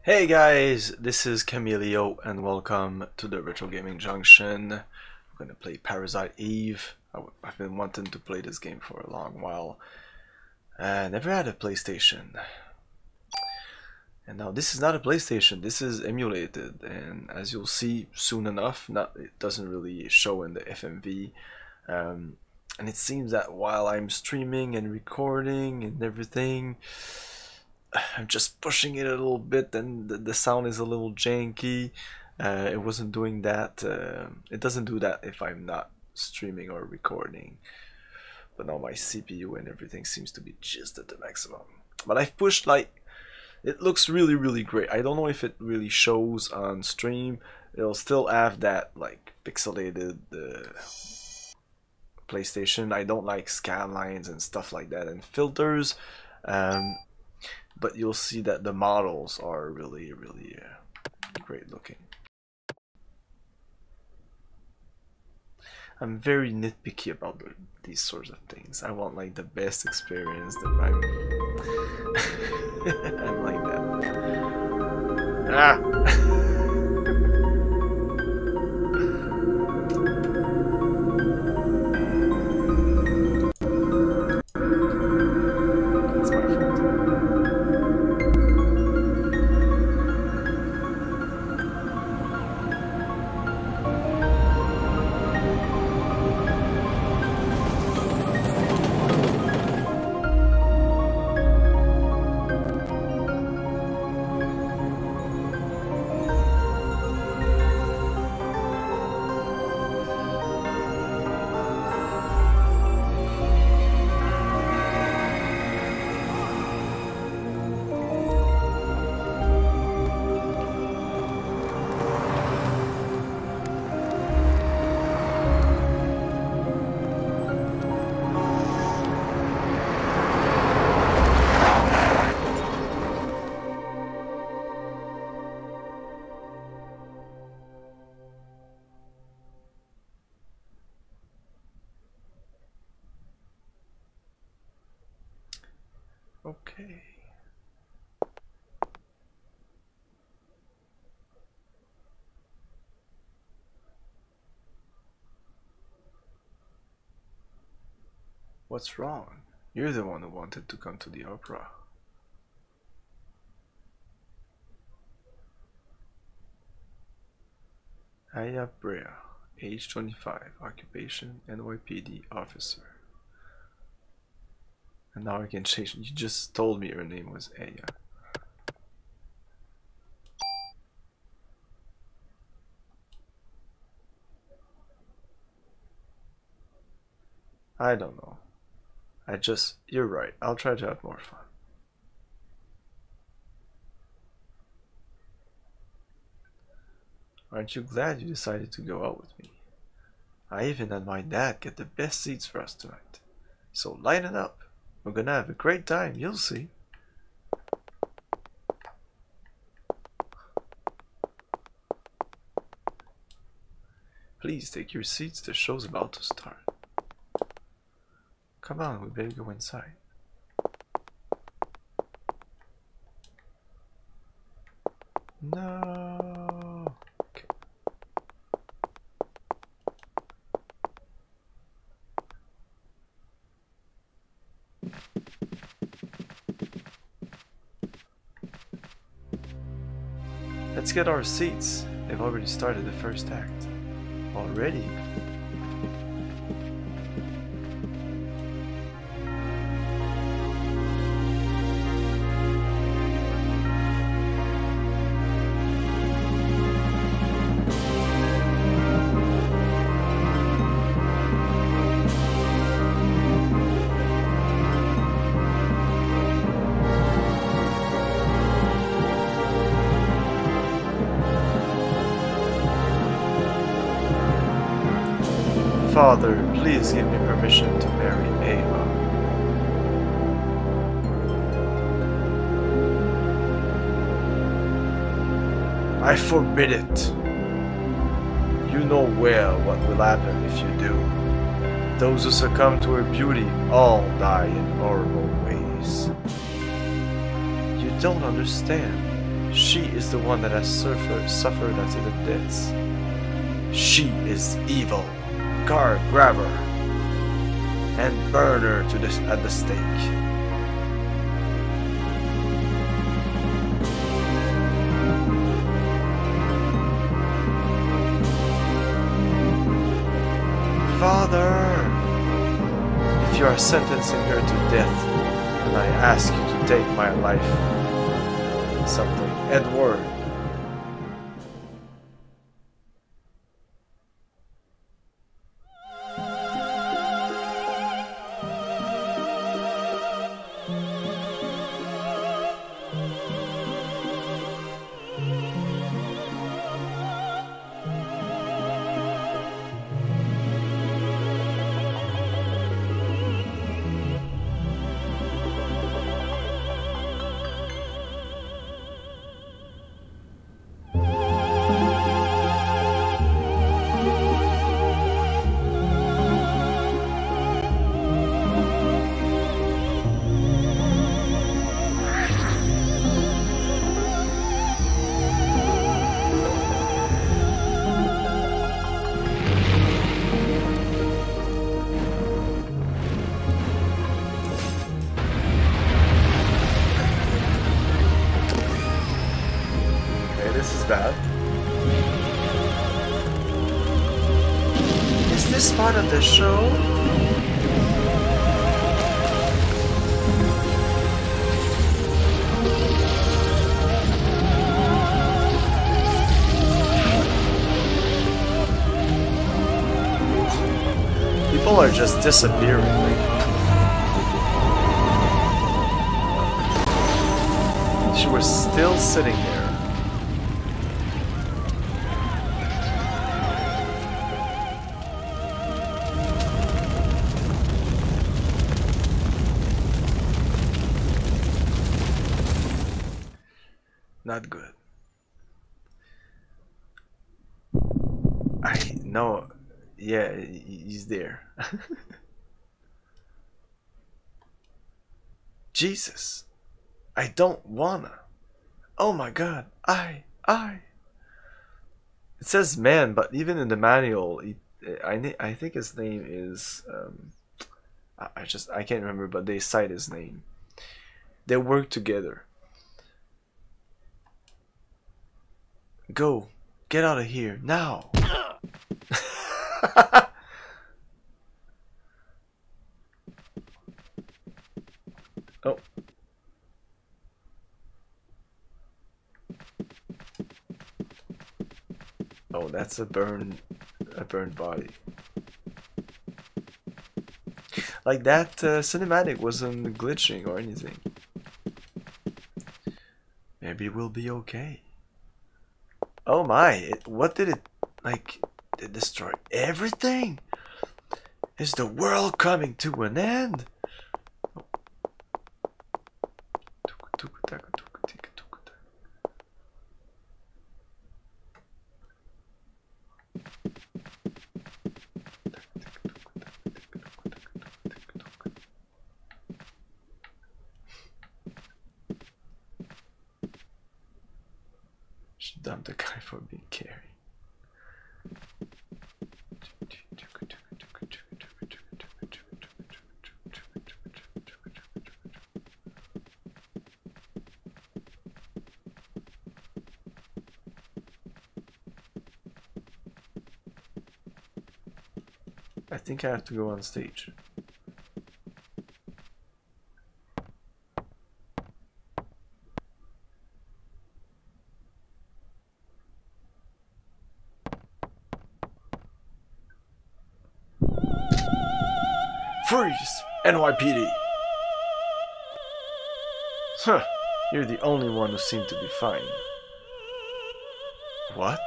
Hey guys, this is Camilio and welcome to the Retro Gaming Junction. We're gonna play Parasite Eve. I've been wanting to play this game for a long while. Never had a PlayStation. And now this is not a PlayStation, this is emulated, and as you'll see soon enough, it doesn't really show in the FMV. And it seems that while I'm streaming and recording and everything, I'm just pushing it a little bit and the sound is a little janky. It wasn't doing that. It doesn't do that if I'm not streaming or recording. But now my CPU and everything seems to be just at the maximum. But I've pushed, like, it looks really great. I don't know if it really shows on stream. It'll still have that like pixelated PlayStation. I don't like scan lines and stuff like that and filters. But you'll see that the models are really great looking. I'm very nitpicky about these sorts of things. I want like the best experience. I'm like that. Ah! Okay. What's wrong? You're the one who wanted to come to the opera. Aya Brea, age 25, occupation NYPD officer. And now I can change. You just told me your name was Aya. I don't know. You're right. I'll try to have more fun. Aren't you glad you decided to go out with me? I even had my dad get the best seats for us tonight. So lighten up. We're gonna have a great time, you'll see. Please take your seats, the show's about to start. Come on, we better go inside. No. Okay. Let's get our seats. They've already started the first act. Already? Father, please give me permission to marry Ava. I forbid it. You know well what will happen if you do. Those who succumb to her beauty all die in horrible ways. You don't understand. She is the one that has suffered unto the deaths. She is evil. Guard, grab her, and burn her at the stake. Father, if you are sentencing her to death, then I ask you to take my life. Something. Edward. Bad. Is this part of the show? People are just disappearing. She was still sitting there. Not good. I know. Yeah, he's there. Jesus. I don't wanna. Oh my god. I. It says man, but even in the manual, I think his name is I can't remember, but they cite his name. They work together. Go. Get out of here. Now. Oh. Oh, that's a burned body. Like that cinematic wasn't glitching or anything. Maybe we'll be okay. Oh my, what did it, like, it destroy everything? Is the world coming to an end? She dumped the guy for being carried. I think I have to go on stage. Freeze! NYPD! Huh, you're the only one who seemed to be fine. What?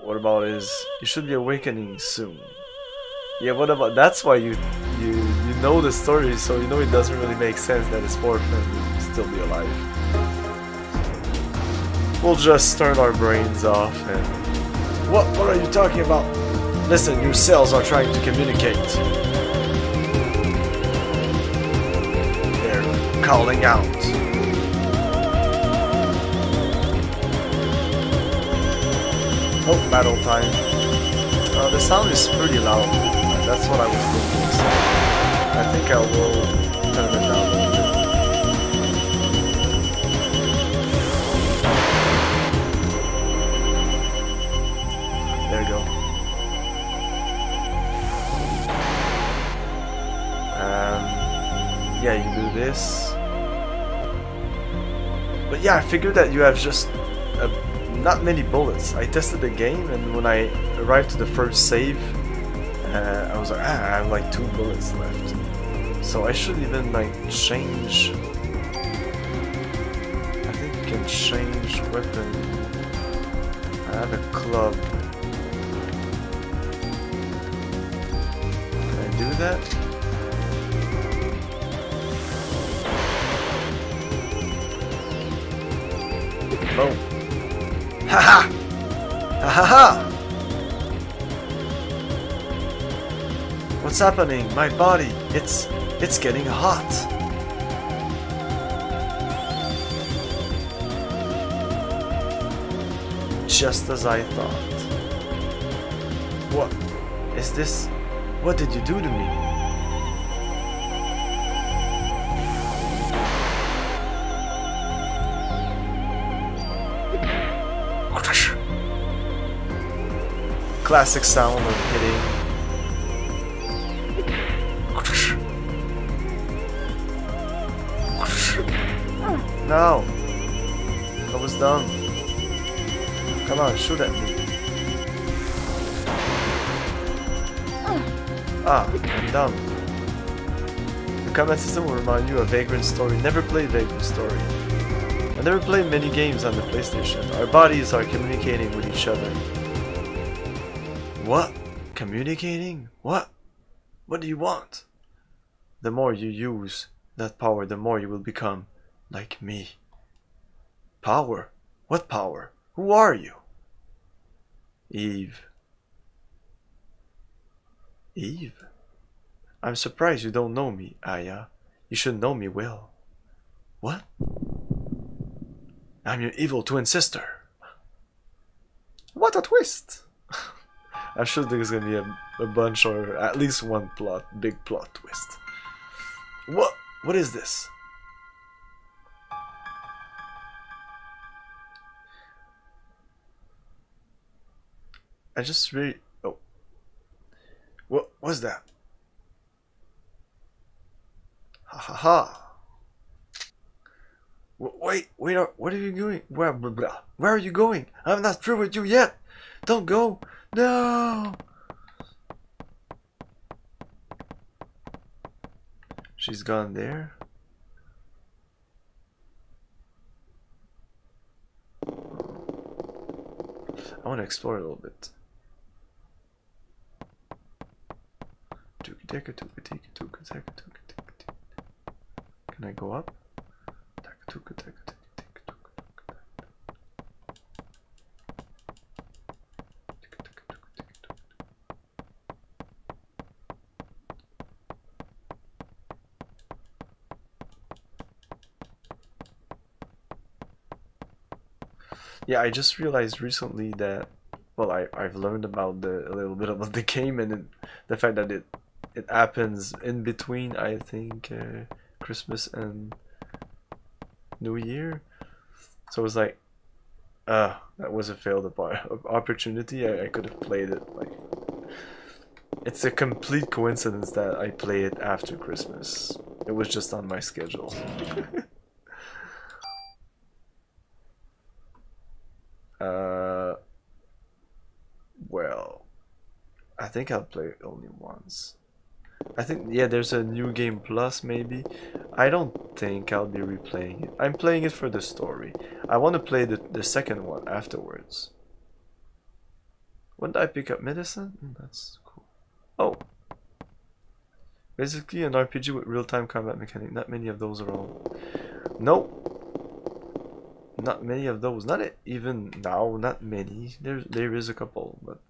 What about his... You should be awakening soon. Yeah, what about... That's why you know the story, so you know it doesn't really make sense that his boyfriend will still be alive. We'll just turn our brains off and... What are you talking about? Listen, your cells are trying to communicate. They're calling out. Oh, battle time. The sound is pretty loud. That's what I was thinking. So I think I will turn it down a little bit. There you go. Yeah, you can do this. But yeah, I figured that you have just not many bullets. I tested the game, and when I arrived to the first save, I was like, I have like 2 bullets left. So I should even like change. I think you can change weapon. I have a club. Can I do that? Boom. Haha! Ha ha ha! What's happening? My body, it's getting hot. Just as I thought. What is this? What did you do to me? Classic sound of hitting. No! I was done. Come on, shoot at me. Ah, I'm done. The combat system will remind you of Vagrant Story. Never played Vagrant Story. I never played many games on the PlayStation. Our bodies are communicating with each other. What? Communicating? What? What do you want? The more you use that power, the more you will become like me. Power? What power? Who are you? Eve. Eve? I'm surprised you don't know me, Aya. You should know me well. What? I'm your evil twin sister. What a twist! I'm sure there's gonna be a bunch or at least one big plot twist. What? What is this? I just really... Oh. What was that? Ha ha ha. Wait, what are you doing? Where are you going? I'm not through with you yet. Don't go. No. She's gone there. I want to explore a little bit. Can I go up? Yeah, I just realized recently that, well, I've learned about a little bit about the game, and the fact that it happens in between, I think, Christmas and New Year. So it was like, that was a failed opportunity. I could have played it. Like, it's a complete coincidence that I play it after Christmas. It was just on my schedule. Well, I think I'll play it only once. I think, yeah, there's a new game plus maybe. I don't think I'll be replaying it. I'm playing it for the story. I want to play the second one afterwards. When did I pick up medicine? That's cool. Oh. Basically an RPG with real-time combat mechanic. Not many of those are all. Nope. Not many of those. Not even now. Not many. There is a couple, but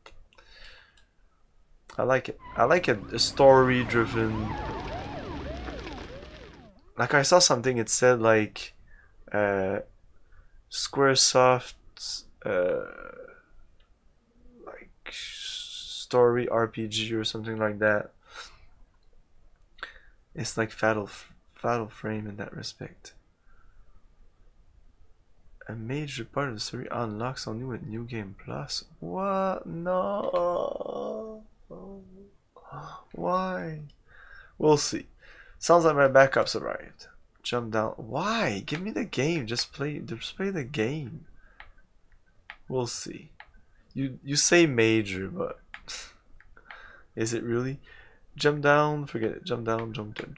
I like it. I like a story-driven. Like, I saw something. It said like Squaresoft's story RPG or something like that. It's like Fatal Frame in that respect. A major part of the story unlocks only with New Game Plus. What? No. Why? We'll see. Sounds like my backups arrived. Jump down. Why? Give me the game. Just play the game. We'll see. You say major, but is it really? Jump down, forget it. Jump down, jump down.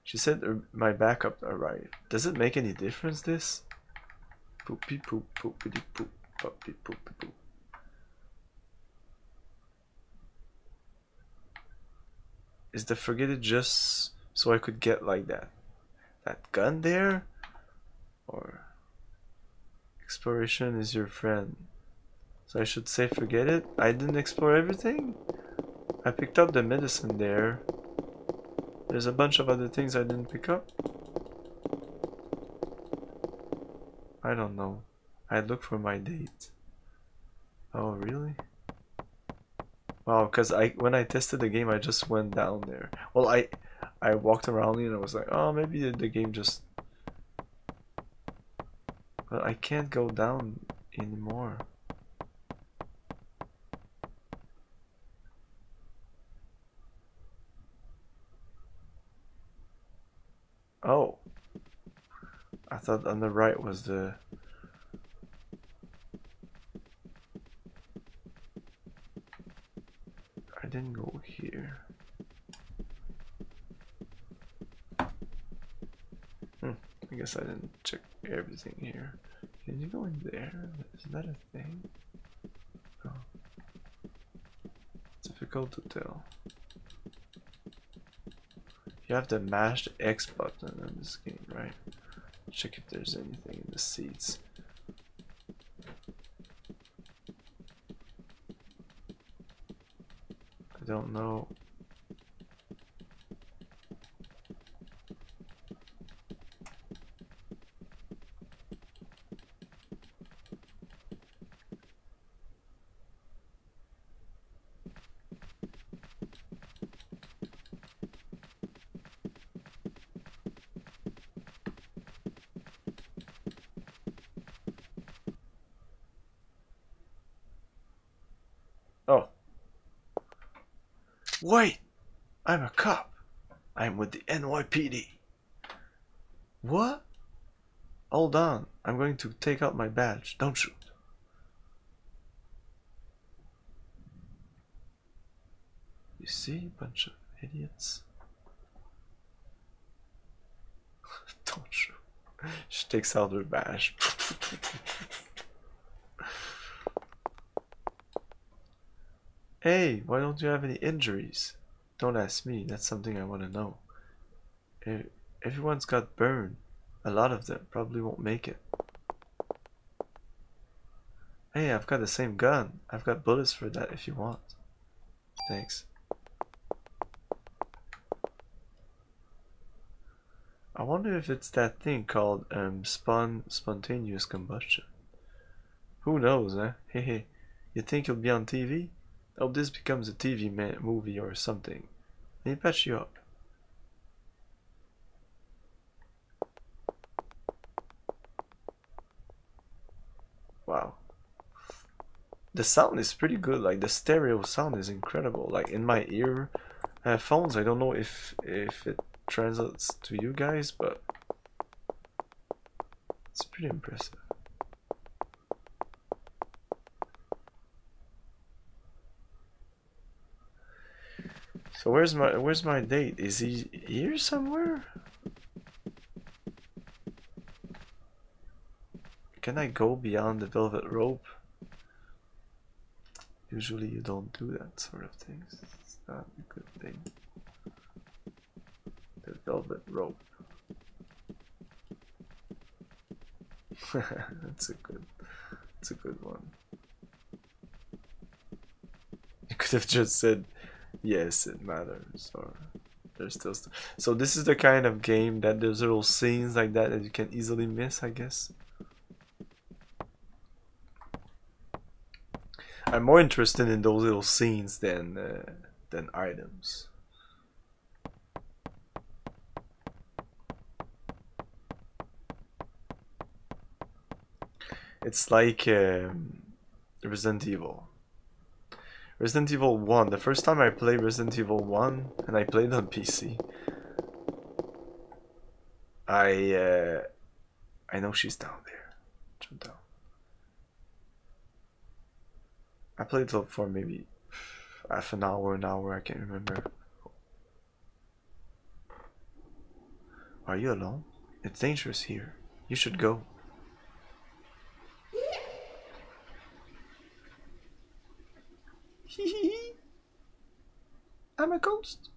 She said my backup arrived. Does it make any difference, this? Poopy poop, poopity poop, poopy poopy poop. Is the forget it just so I could get like that gun there? Or exploration is your friend. So I should say forget it? I didn't explore everything? I picked up the medicine there. There's a bunch of other things I didn't pick up. I don't know. I'd look for my date. Oh, really? Wow, because when I tested the game, I just went down there. Well, I walked around and I was like, oh, maybe the game just... But I can't go down anymore. Oh. I thought on the right was the... I didn't go here. I guess I didn't check everything here. Can you go in there? Is that a thing? Oh. Difficult to tell. You have to mash the X button in this game, right? Check if there's anything in the seats. I don't know. Oh. Wait! I'm a cop. I'm with the NYPD. What? Hold on. I'm going to take out my badge. Don't shoot. You see? Bunch of idiots. Don't shoot. She takes out her badge. Hey, why don't you have any injuries? Don't ask me, that's something I want to know. Everyone's got burned. A lot of them probably won't make it. Hey, I've got the same gun. I've got bullets for that if you want. Thanks. I wonder if it's that thing called spontaneous combustion. Who knows, eh? Hey, you think you'll be on TV? Hope this becomes a TV movie or something. Let me patch you up. Wow. The sound is pretty good, like the stereo sound is incredible. Like in my ear phones, I don't know if it translates to you guys, but it's pretty impressive. So where's my date? Is he here somewhere? Can I go beyond the velvet rope? Usually you don't do that sort of things. It's not a good thing. The velvet rope. That's a good one. You could have just said yes, it matters, or there's still so this is the kind of game that there's little scenes like that that you can easily miss, I guess. I'm more interested in those little scenes than items. It's like Resident Evil. Resident Evil 1. The first time I played Resident Evil 1, and I played on PC, I know she's down there. Jump down. I played it for maybe half an hour, I can't remember. Are you alone? It's dangerous here. You should go. I'm a ghost.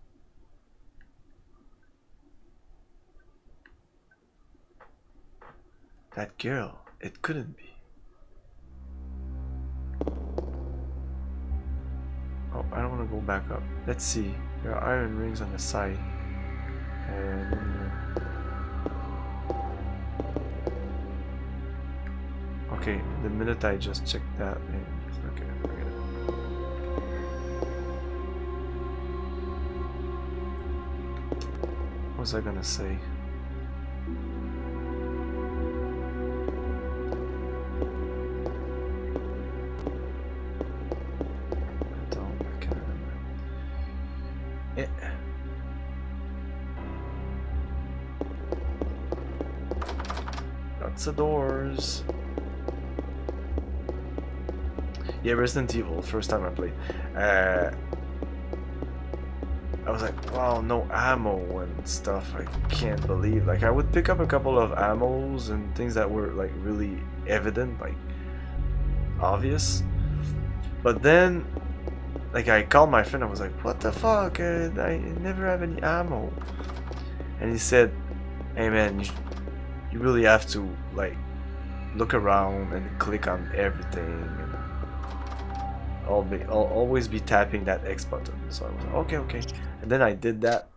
That girl, it couldn't be. Oh, I don't want to go back up. Let's see. There are iron rings on the side. And okay, the minute I just checked that, okay, forget it. What was I gonna say? Lots of doors. Yeah, Resident Evil, first time I played. I was like, wow, no ammo and stuff. I can't believe. Like, I would pick up a couple of ammos and things that were like really evident, like obvious. But then, like, I called my friend. I was like, what the fuck? I never have any ammo. And he said, hey man, you really have to like look around and click on everything, and I'll always be tapping that X button. So I was like, okay. And then I did that.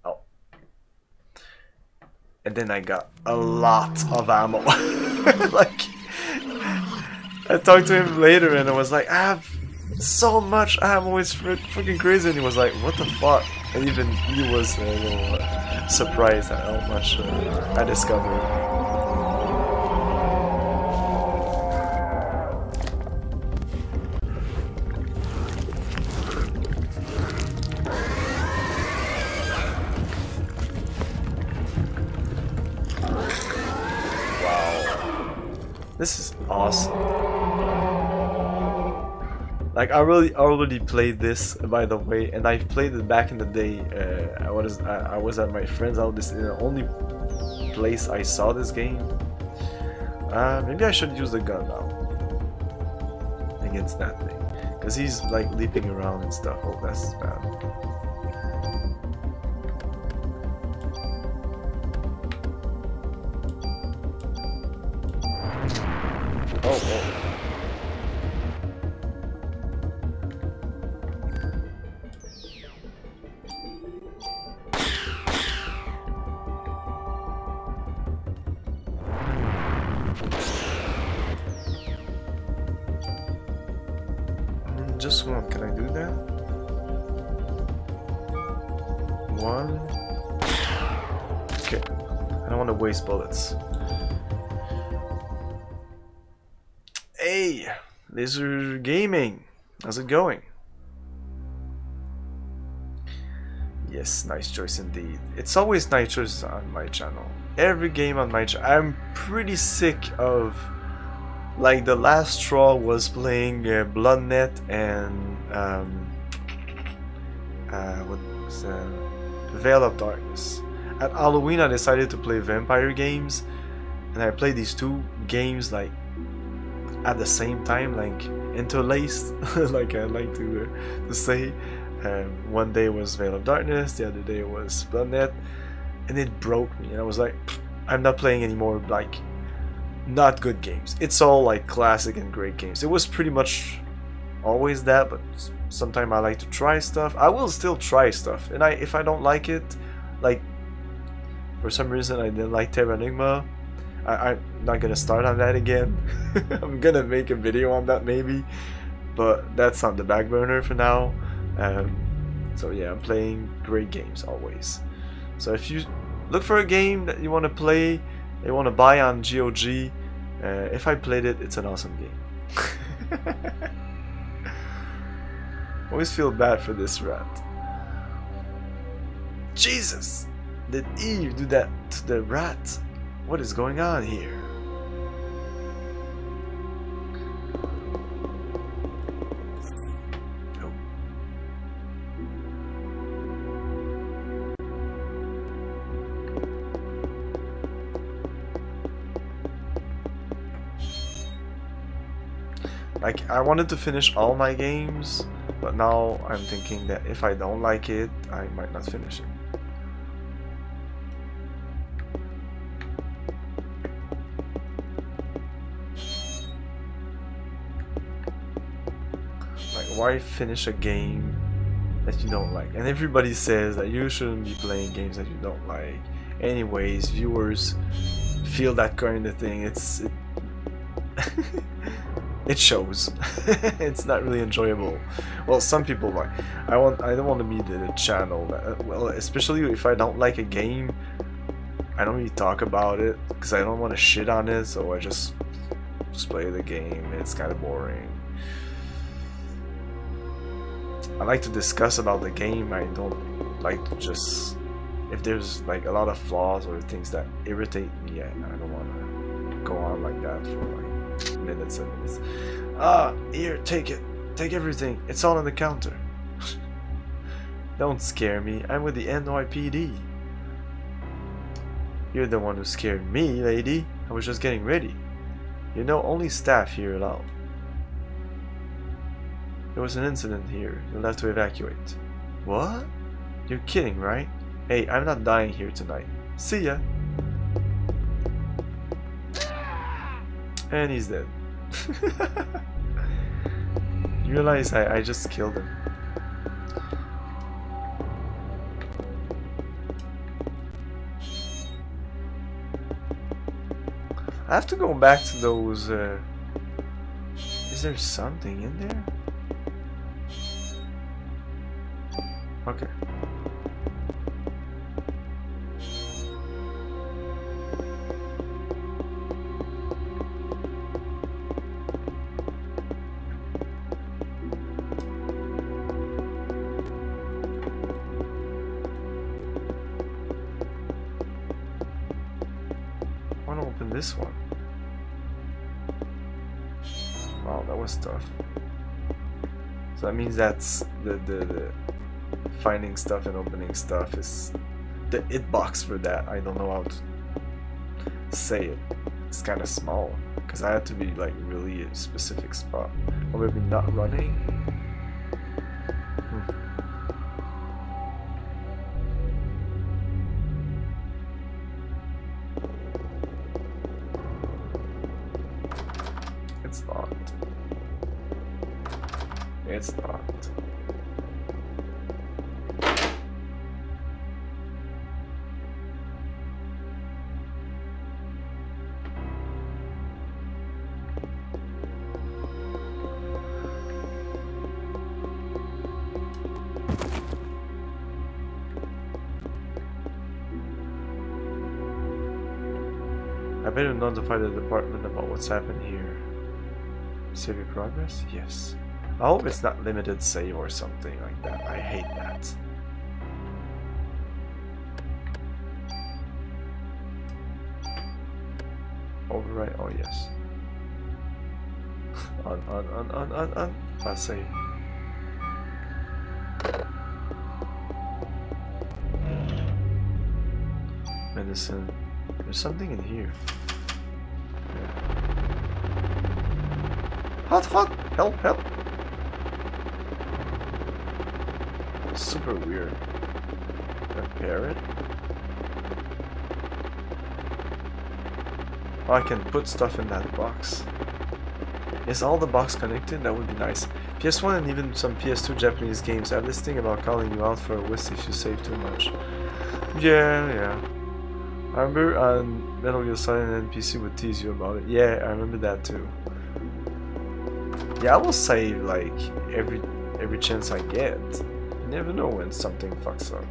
Oh. And then I got a lot of ammo. Like, I talked to him later and I was like, I have so much ammo, it's freaking crazy. And he was like, what the fuck? And even he was a little surprised at how much I discovered. This is awesome. Like, I already played this, by the way, and I've played it back in the day. I was at my friend's house. This is the only place I saw this game. Maybe I should use the gun now against that thing, because he's like leaping around and stuff. Oh, that's bad. Oh. Just one. Can I do that? One. Okay. I don't want to waste bullets. Hey, Laser Gaming, how's it going? Yes, nice choice indeed. It's always nice choices on my channel. Every game on my channel. I'm pretty sick of, like, the last straw was playing Bloodnet and what was Veil of Darkness. At Halloween I decided to play vampire games, and I played these two games like at the same time, like interlaced, like I like to say. One day was Veil of Darkness, the other day was Bloodnet, and it broke me. And I was like, I'm not playing anymore like not good games. It's all like classic and great games. It was pretty much always that, but sometimes I like to try stuff. I will still try stuff, and if I don't like it, like for some reason I didn't like Terra Enigma, I'm not gonna start on that again. I'm gonna make a video on that maybe, but that's on the back burner for now. So yeah, I'm playing great games always. So if you look for a game that you want to play, you want to buy on GOG, if I played it, it's an awesome game. Always feel bad for this rat. Jesus! Did Eve do that to the rat? What is going on here? Oh. Like, I wanted to finish all my games, but now I'm thinking that if I don't like it, I might not finish it. Why finish a game that you don't like? And everybody says that you shouldn't be playing games that you don't like. Anyways, viewers feel that kind of thing. It shows. It's not really enjoyable. Well, some people like. I don't want to be the channel that, well, especially if I don't like a game, I don't really talk about it because I don't want to shit on it. So I just play the game. It's kind of boring. I like to discuss about the game. I don't like to just, if there's like a lot of flaws or things that irritate me, I don't want to go on like that for like minutes and minutes. Here, take it. Take everything. It's all on the counter. Don't scare me. I'm with the NYPD. You're the one who scared me, lady. I was just getting ready. You know, only staff here allowed. There was an incident here. You'll have to evacuate. What? You're kidding, right? Hey, I'm not dying here tonight. See ya. And he's dead. You realize I just killed him. I have to go back to those... Is there something in there? Okay. I want to open this one. Wow, that was tough. So that means that's the finding stuff and opening stuff is the it box for that. I don't know how to say it. It's kind of small because I had to be like really a specific spot. Or maybe not running. It's locked. It's locked. I better notify the department about what's happened here. Save your progress? Yes. I hope it's not limited save or something like that. I hate that. Overwrite? Oh yes. On. Fast save. Medicine. There's something in here. Hot! Help! Super weird. Repair it? Oh, I can put stuff in that box. Is all the box connected? That would be nice. PS1 and even some PS2 Japanese games have this thing about calling you out for a whisk if you save too much. Yeah. I remember on Metal Gear Solid and NPC would tease you about it. Yeah, I remember that too. Yeah, I will save like every chance I get. You never know when something fucks up.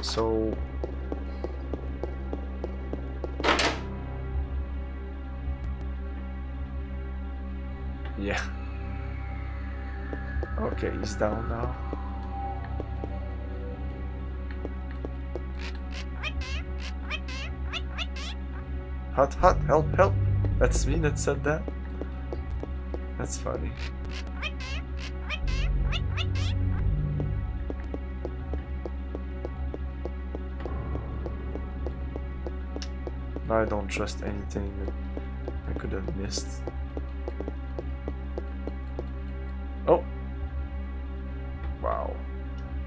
So yeah. Okay, he's down now. Hot, hot, help, help! That's me that said that? That's funny. Now I don't trust anything that I could have missed. Oh! Wow.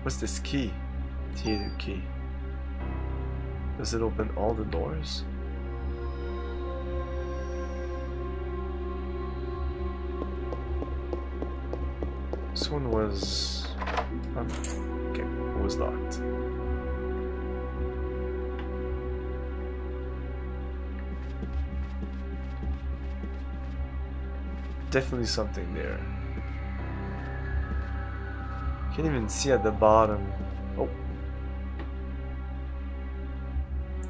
What's this key? Theater key. Does it open all the doors? This one was... okay, it was locked. Definitely something there. Can't even see at the bottom. Oh.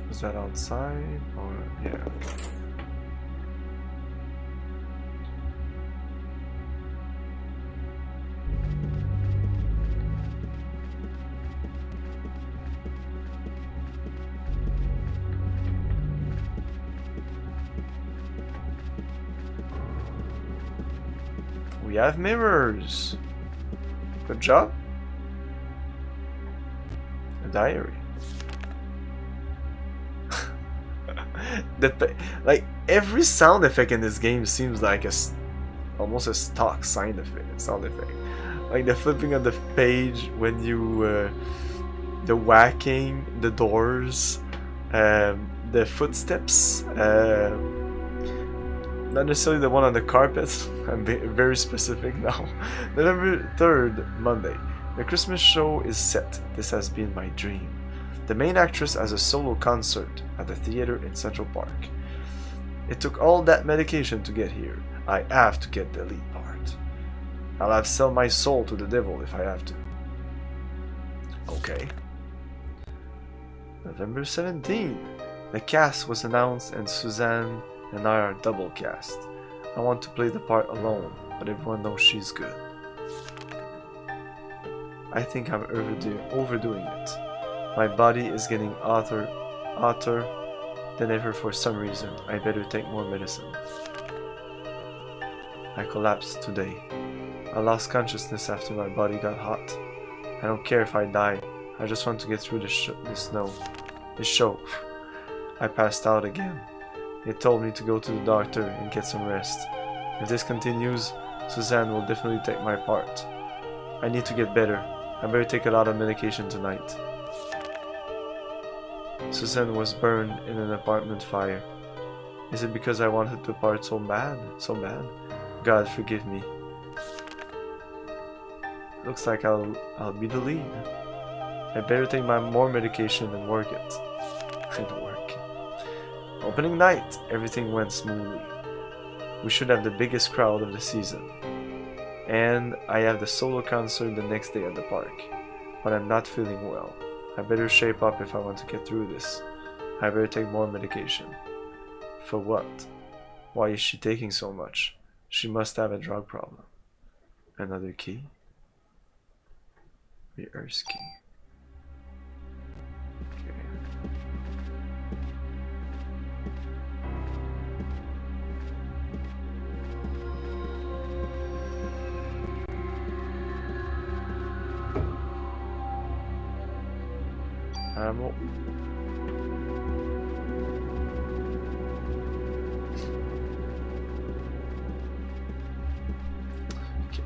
Was that outside? Or yeah. We have mirrors. Good job. A diary. Like every sound effect in this game seems like almost a stock sound effect. Like the flipping of the page when you the whacking, the doors, the footsteps. Not necessarily the one on the carpet. I'm very specific now. November 3rd, Monday. The Christmas show is set. This has been my dream. The main actress has a solo concert at the theater in Central Park. It took all that medication to get here. I have to get the lead part. I'll have to sell my soul to the devil if I have to. Okay. November 17th. The cast was announced and Suzanne and I are double cast. I want to play the part alone, but everyone knows she's good. I think I'm overdoing it. My body is getting hotter than ever for some reason. I better take more medicine. I collapsed today. I lost consciousness after my body got hot. I don't care if I die. I just want to get through this show. I passed out again. They told me to go to the doctor and get some rest. If this continues, Suzanne will definitely take my part. I need to get better. I better take a lot of medication tonight. Suzanne was burned in an apartment fire. Is it because I wanted the part so bad? God forgive me. Looks like I'll be the lead. I better take more medication and work it. It'll work. Opening night, everything went smoothly. We should have the biggest crowd of the season. And I have the solo concert the next day at the park. But I'm not feeling well. I better shape up if I want to get through this. I better take more medication. For what? Why is she taking so much? She must have a drug problem. Another key? The Earth's key. Ammo.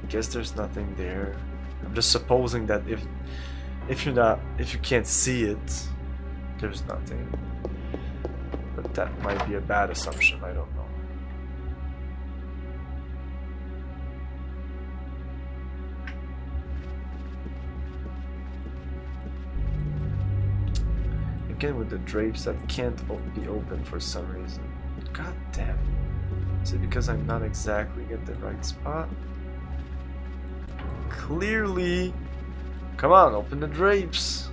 Guess there's nothing there. I'm just supposing that if you can't see it, there's nothing. But that might be a bad assumption. I don't know. Again with the drapes that can't be opened for some reason. God damn. Is it because I'm not exactly at the right spot? Clearly. Come on, open the drapes.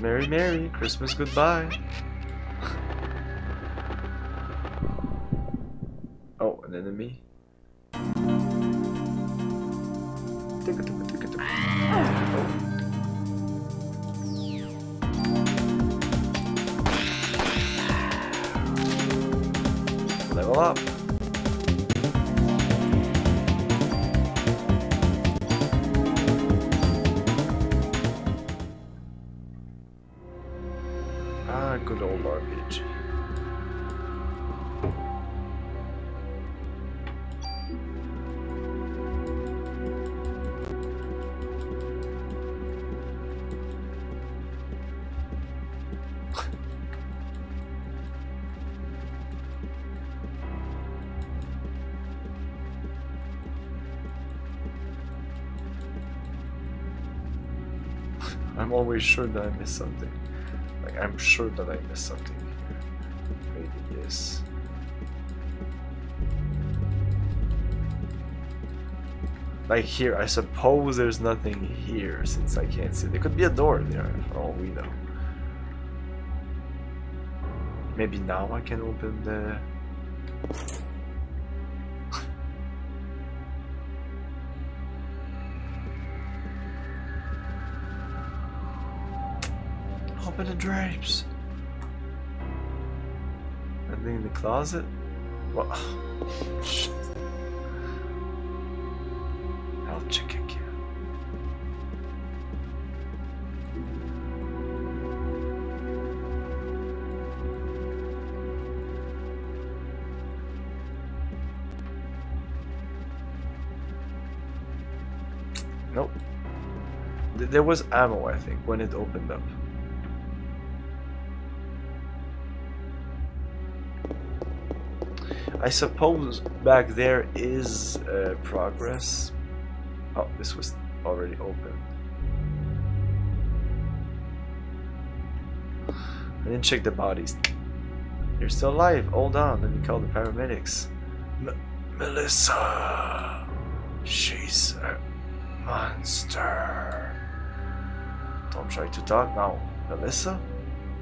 Merry, Merry, Christmas goodbye. Oh, an enemy. Level up. Ah, good old RPG. I'm always sure that I missed something. Like, I'm sure that I missed something here. Maybe yes. Like here, I suppose there's nothing here since I can't see. There could be a door there for all we know. Maybe now I can open the... Open the drapes. Anything in the closet? What? Shit. I'll check again. Nope. There was ammo, I think, when it opened up. I suppose back there is progress. Oh, this was already open. I didn't check the bodies. You're still alive. Hold on. Let me call the paramedics. Melissa. She's a monster. Don't try to talk now. Melissa?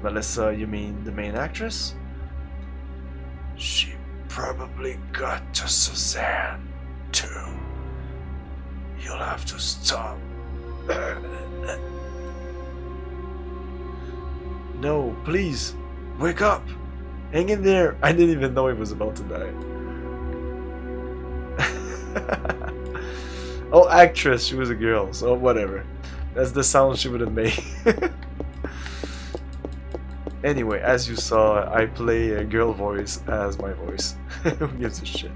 Melissa, you mean the main actress? She probably got to Suzanne too. You'll have to stop. No, please, wake up. Hang in there. I didn't even know he was about to die. Oh, actress, she was a girl, so whatever. That's the sound she would have made. Anyway, as you saw, I play a girl voice as my voice. Who gives a shit?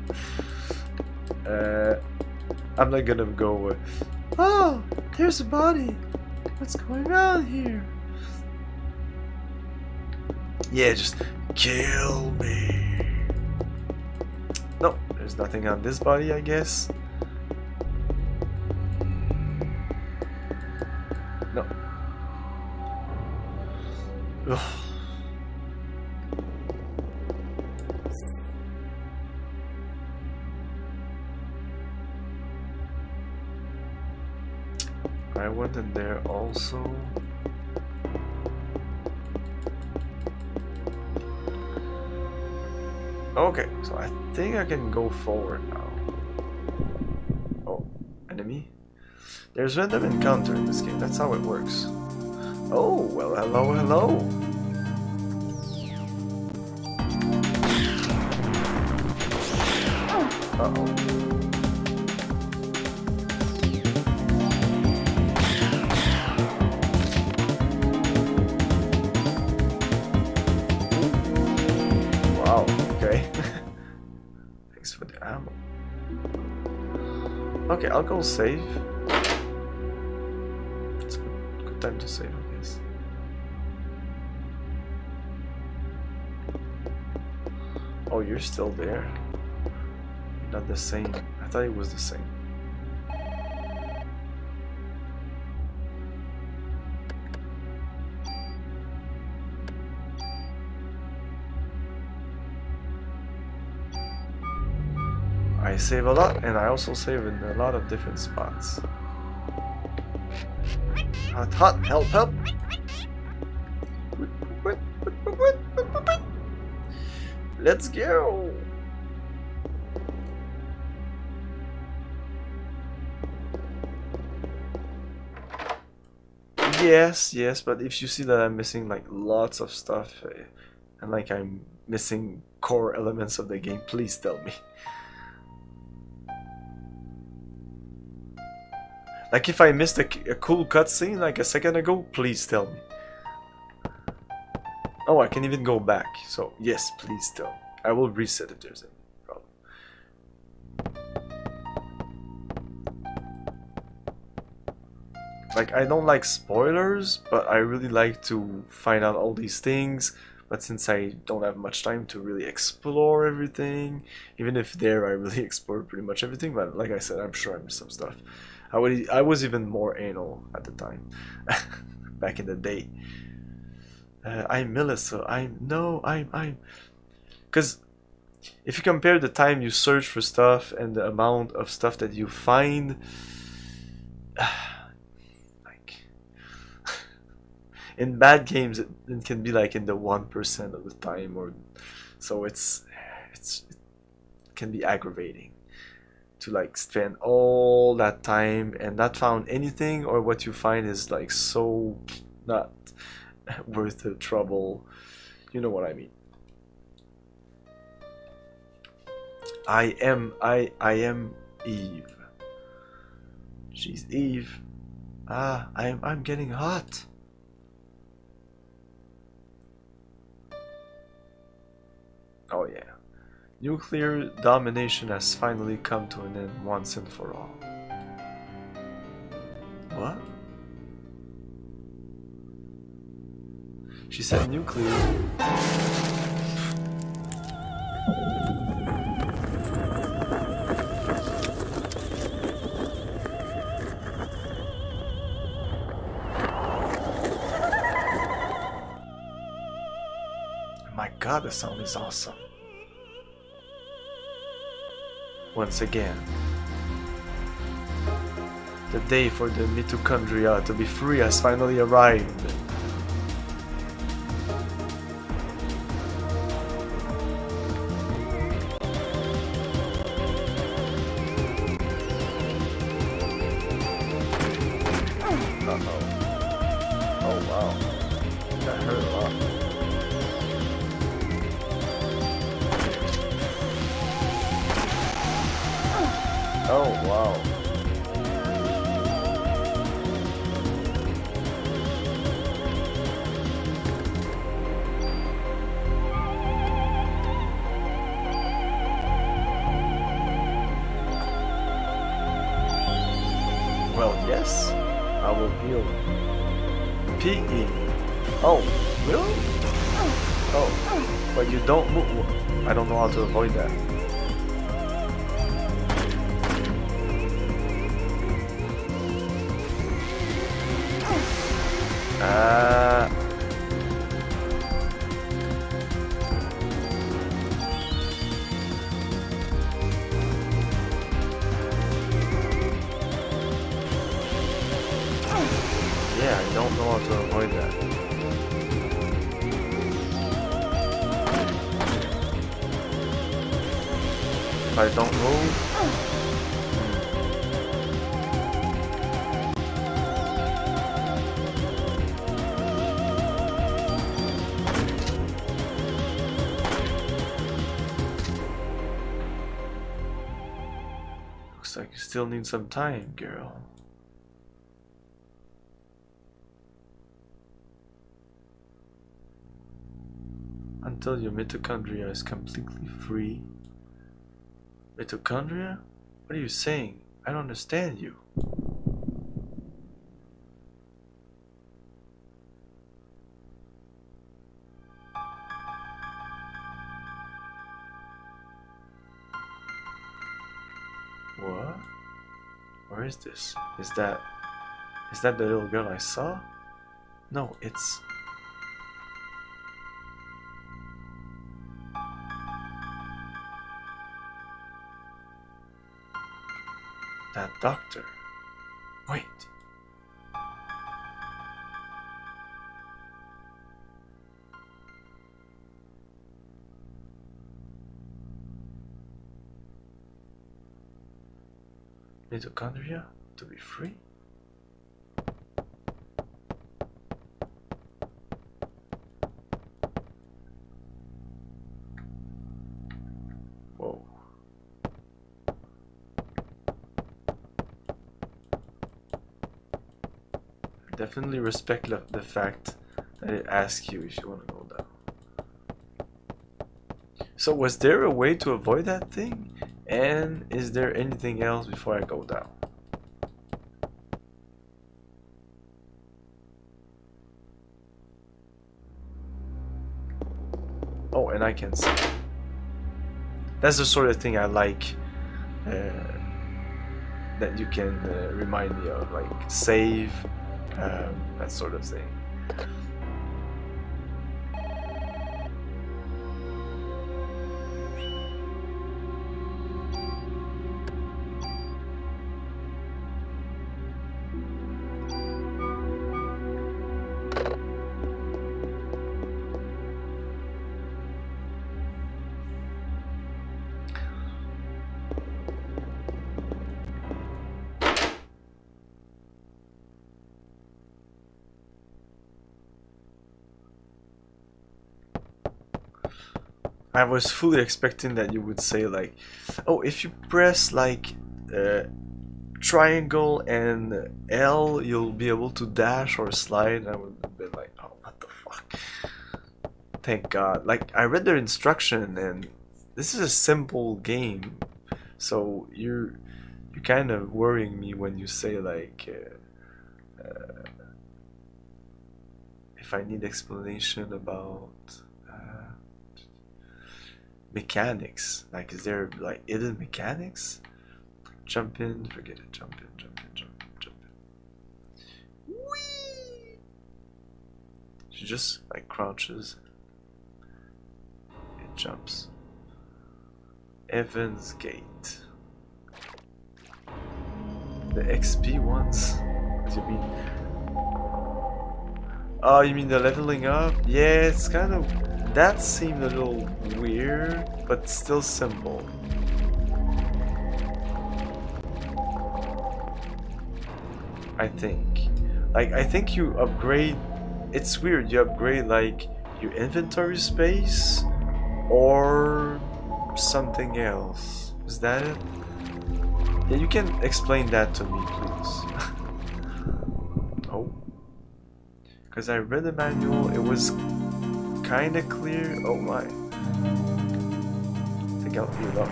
I'm not gonna go, oh, there's a body. What's going on here? Yeah, just kill me. No, there's nothing on this body, I guess. No. Ugh. I went in there also. Okay, so I think I can go forward now. Oh, enemy? There's random encounter in this game, that's how it works. Oh, well, hello, hello. Uh-oh. Wow, okay. Thanks for the ammo. Okay, I'll go save. It's a good time to save, I guess. Oh, you're still there? You're not the same. I thought it was the same. I save a lot, and I also save in a lot of different spots. Hot, hot, help, help! Let's go! Yes, yes, but if you see that I'm missing like lots of stuff, and like I'm missing core elements of the game, please tell me. Like if I missed a cool cutscene like a second ago, please tell me. Oh, I can even go back, so yes, please tell me. I will reset if there's any problem. Like, I don't like spoilers, but I really like to find out all these things. But since I don't have much time to really explore everything, even if there I really explored pretty much everything, but like I said, I'm sure I missed some stuff. I was even more anal at the time, back in the day. I'm Melissa. Because if you compare the time you search for stuff and the amount of stuff that you find, like in bad games, it can be like in the 1% of the time, or so it can be aggravating to like spend all that time and not found anything, or what you find is like so not worth the trouble. You know what I mean. I am Eve. She's Eve. Ah, I'm getting hot. Oh yeah. Nuclear domination has finally come to an end once and for all. What? She said nuclear. My god, the sound is awesome. Once again, the day for the mitochondria to be free has finally arrived. Oh wow. Well, yes, I will heal. PE. Oh, really? Oh, but you don't move. I don't know how to avoid that. Yeah, I don't know how to avoid that. If I don't move... Looks like you still need some time, girl. Until your mitochondria is completely free. Mitochondria? What are you saying? I don't understand you. What? Where is this? Is that the little girl I saw? No, it's... That doctor. Wait. Mitochondria to be free? Whoa. Definitely respect the fact that it asks you if you want to go down. So was there a way to avoid that thing? And is there anything else before I go down? Oh, and I can see. That's the sort of thing I like, that you can remind me of, like save, that sort of thing. I was fully expecting that you would say like, oh, if you press like triangle and L, you'll be able to dash or slide. I would have been like, oh, what the fuck? Thank God. Like, I read their instruction, and this is a simple game, so you're kind of worrying me when you say like, if I need explanation about mechanics, like, is there like hidden mechanics? Jump in, forget it, jump in, jump in, jump in, jump in. Whee! She just like crouches, it jumps. Evans Gate. The XP ones? What do you mean? Oh, you mean the leveling up? Yeah, it's kind of... That seemed a little weird, but still simple. I think. Like, I think you upgrade... It's weird, you upgrade, like, your inventory space or something else. Is that it? Yeah, you can explain that to me, please. Oh. Because I read the manual, it was kind of clear. Oh my. I think I'll heal up.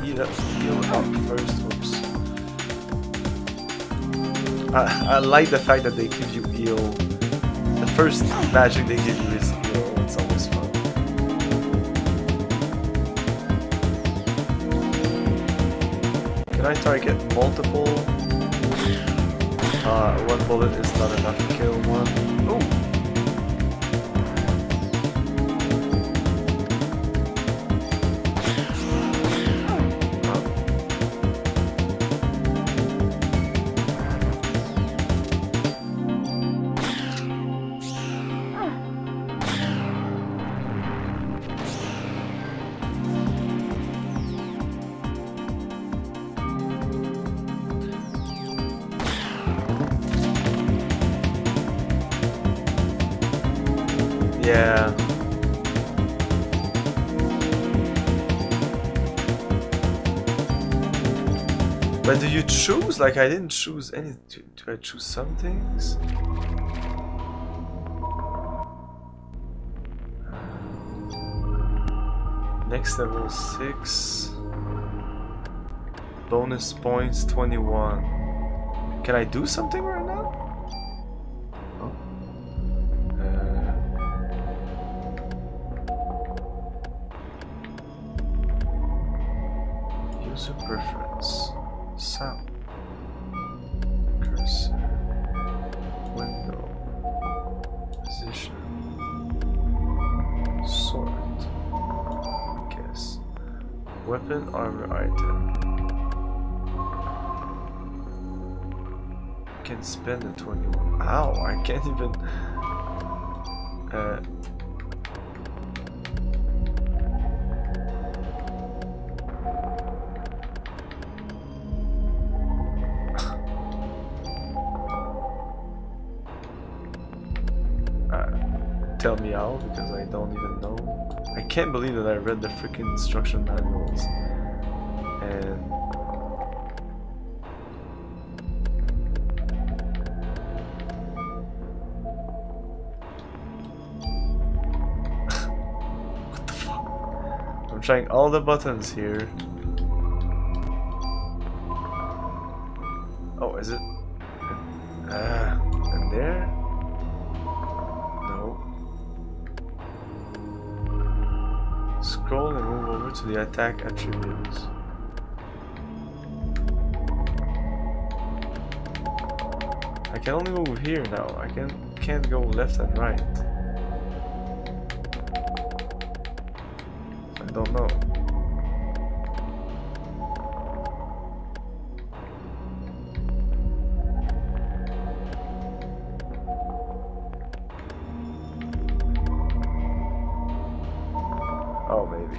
Heal up first. Oops. I like the fact that they give you heal. The first magic they give you is heal. It's always fun. Can I target multiple? One bullet is not enough to kill one. Oh! Yeah. But do you choose? Like, I didn't choose any. Do I choose some things? Next level 6. Bonus points 21. Can I do something right now? User preference. Sound. Cursor. Window. Position. Sort. Guess. Weapon, armor, item. can spend the 21. Ow, I can't even. Tell me how, because I don't even know. I can't believe that I read the freaking instruction manuals. And what the fuck? I'm trying all the buttons here. Oh, is it? And there? No. Scroll and move over to the attack attributes. I can only move here now. I can't go left and right. I don't know. Oh, maybe.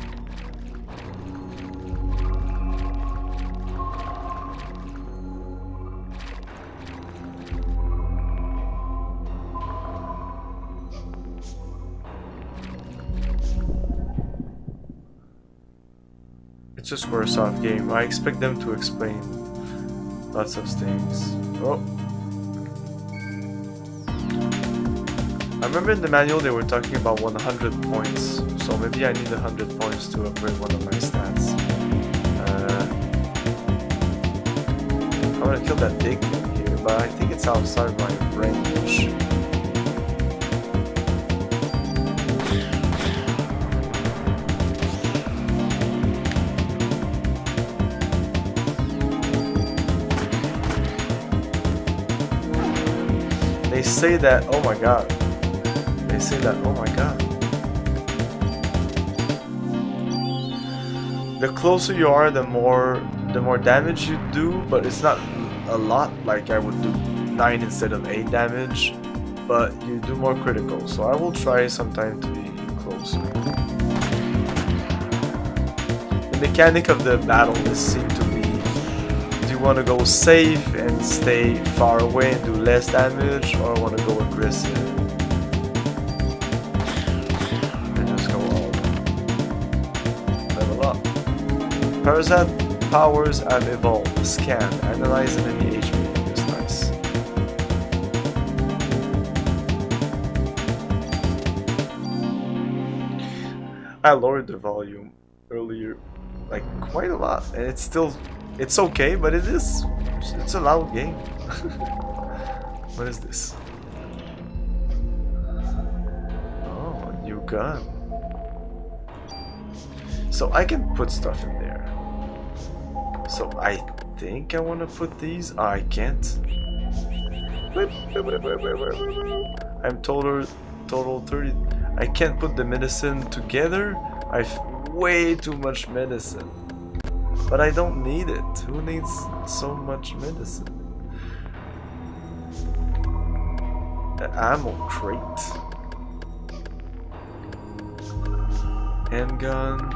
It's a Squaresoft game. I expect them to explain lots of things. Oh. I remember in the manual they were talking about 100 points, so maybe I need 100 points to upgrade one of my stats. I want to kill that big thing here, but I think it's outside my range. They say that, oh my god. They say that, oh my god. The closer you are, the more damage you do, but it's not a lot. Like I would do 9 instead of 8 damage, but you do more critical. So I will try sometime to be closer. The mechanic of the battle is seem to be: do you want to go safe and stay far away and do less damage, or want to go aggressive? Parasite powers have evolved. Scan, analyze enemy HP. That's nice. I lowered the volume earlier, like quite a lot, and it's okay, but it's a loud game. What is this? Oh, a new gun. So I can put stuff in there. So I think I want to put these. Oh, I can't. I'm total 30. I can't put the medicine together. I've way too much medicine. But I don't need it. Who needs so much medicine? The ammo crate. Handgun.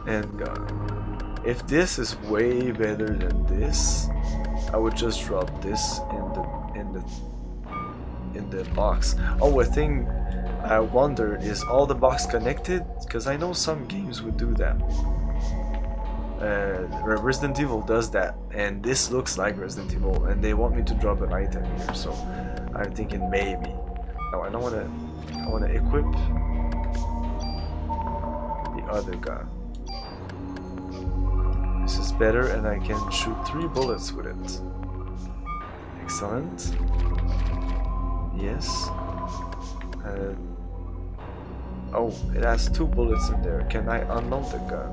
Handgun. If this is way better than this, I would just drop this in the box. Oh, a thing I wonder, is all the box connected? Because I know some games would do that. Resident Evil does that, and this looks like Resident Evil, and they want me to drop an item here, so I'm thinking maybe. No, I don't want to. I want to equip the other gun. This is better, and I can shoot 3 bullets with it. Excellent. Yes. Oh, it has 2 bullets in there. Can I unload the gun?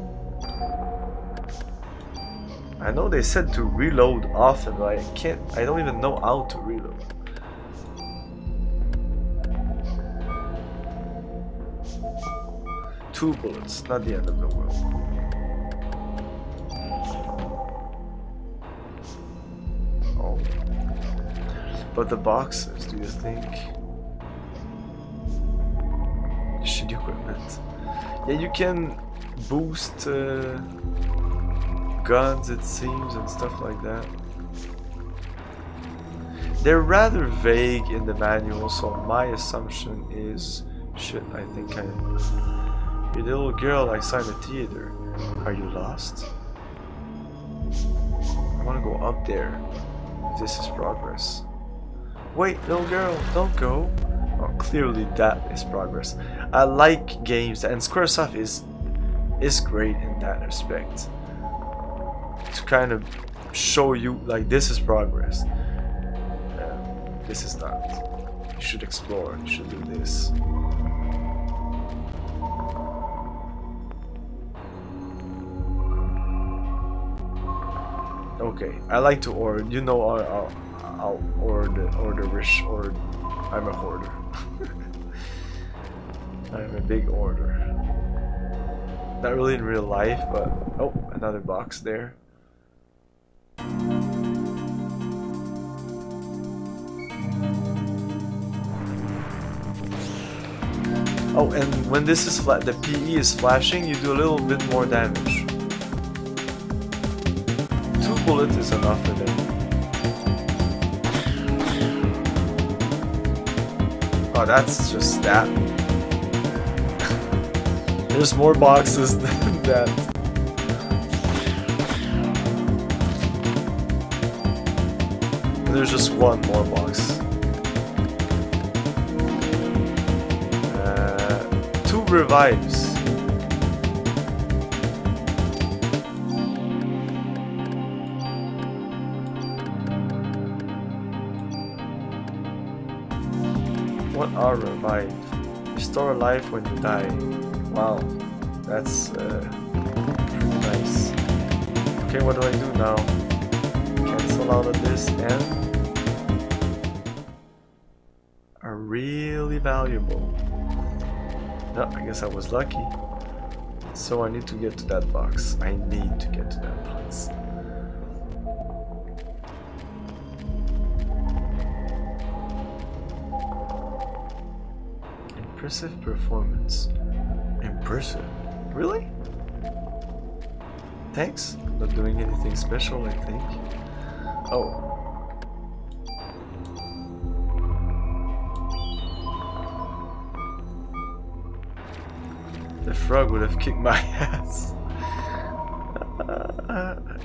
I know they said to reload often, but I can't. I don't even know how to reload. Two bullets, not the end of the world. But the boxes, do you think? Shitty equipment. Yeah, you can boost guns, it seems, and stuff like that. They're rather vague in the manual, so my assumption is... Shit, I think I... You're the little girl I saw in the theater. Are you lost? I want to go up there. This is progress. Wait, little girl, don't go. Oh, clearly that is progress. I like games, and Squaresoft is great in that respect. To kind of show you, like, this is progress. This is not. You should explore, you should do this. Okay, I like to order. You know, I'll order rich, or I'm a hoarder. I'm a big order. Not really in real life, but oh, another box there. Oh, and when this is the PE is flashing, you do a little bit more damage. 2 bullets is enough for them. Oh, that's just that. There's more boxes than that. There's just one more box. 2 revives. What are revive? Restore life when you die. Wow, that's pretty nice. Okay, what do I do now? Cancel out of this and are really valuable. No, I guess I was lucky. So I need to get to that box. I need to get to that box. Impressive performance. Impressive? Really? Thanks. Not doing anything special, I think. Oh. The frog would have kicked my ass.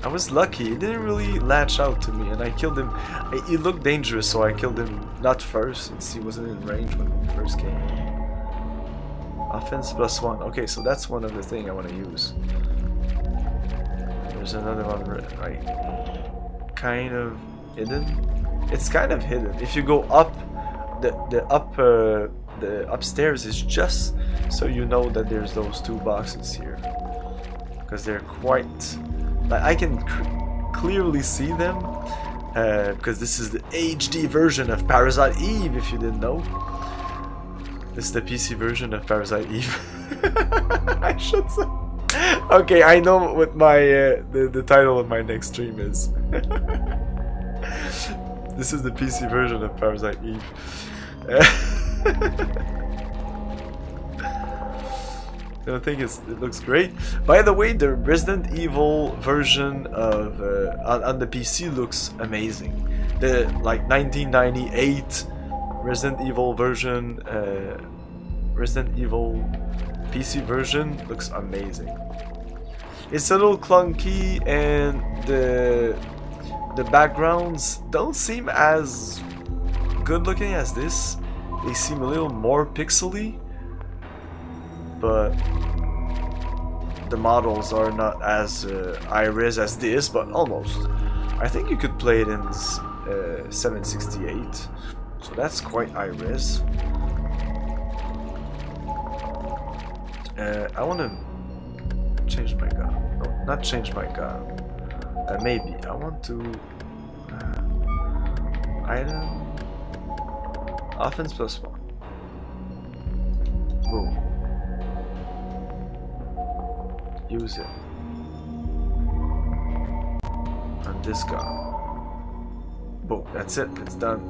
I was lucky. It didn't really latch out to me, and I killed him. He looked dangerous, so I killed him not first, since he wasn't in range when we first came. Offense +1. Okay, so that's one other thing I want to use. There's another one right, kind of hidden. It's kind of hidden. If you go up, the upstairs is just so you know that there's those 2 boxes here, because they're quite. Like, I can clearly see them, because this is the HD version of Parasite Eve. If you didn't know. This is the PC version of Parasite Eve. I should say. Okay, I know what my the title of my next stream is. This is the PC version of Parasite Eve. I think it looks great. By the way, the Resident Evil version of on the PC looks amazing. The like 1998 Resident Evil version, Resident Evil PC version looks amazing. It's a little clunky, and the backgrounds don't seem as good looking as this. They seem a little more pixely, but the models are not as high-res as this, but almost. I think you could play it in 768, so that's quite high-res. I want to change my gun. No, not change my gun. Maybe I want to item offense +1. Boom. Use it on this gun. Boom. That's it. It's done.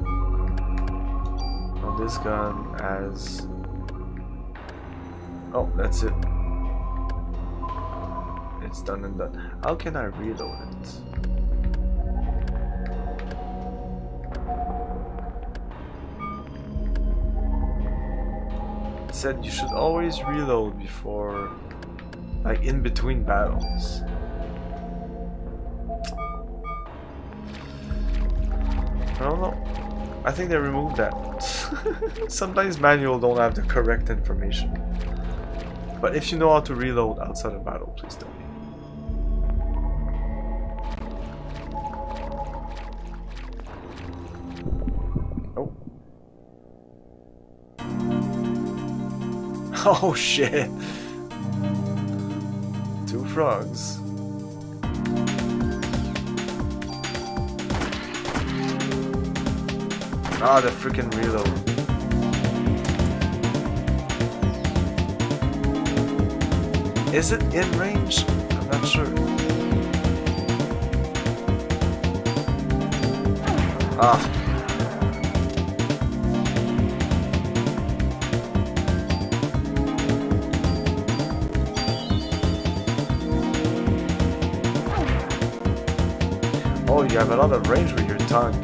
this gun as... Oh, that's it. It's done and done. How can I reload it? It said you should always reload before, like in between battles. I don't know. I think they removed that. Sometimes manual don't have the correct information. But if you know how to reload outside of battle, please tell me. Oh. Oh shit. 2 frogs. Ah, the freaking reload. Is it in range? I'm not sure. Ah. Oh, you have a lot of range with your tongue.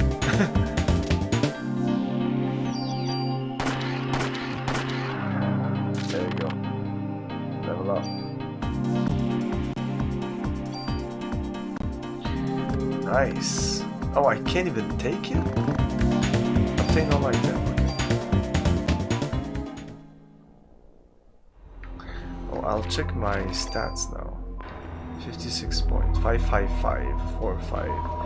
There you go. Level up. Nice. Oh, I can't even take it? Obtain all like that. Oh, I'll check my stats now. 56.55545.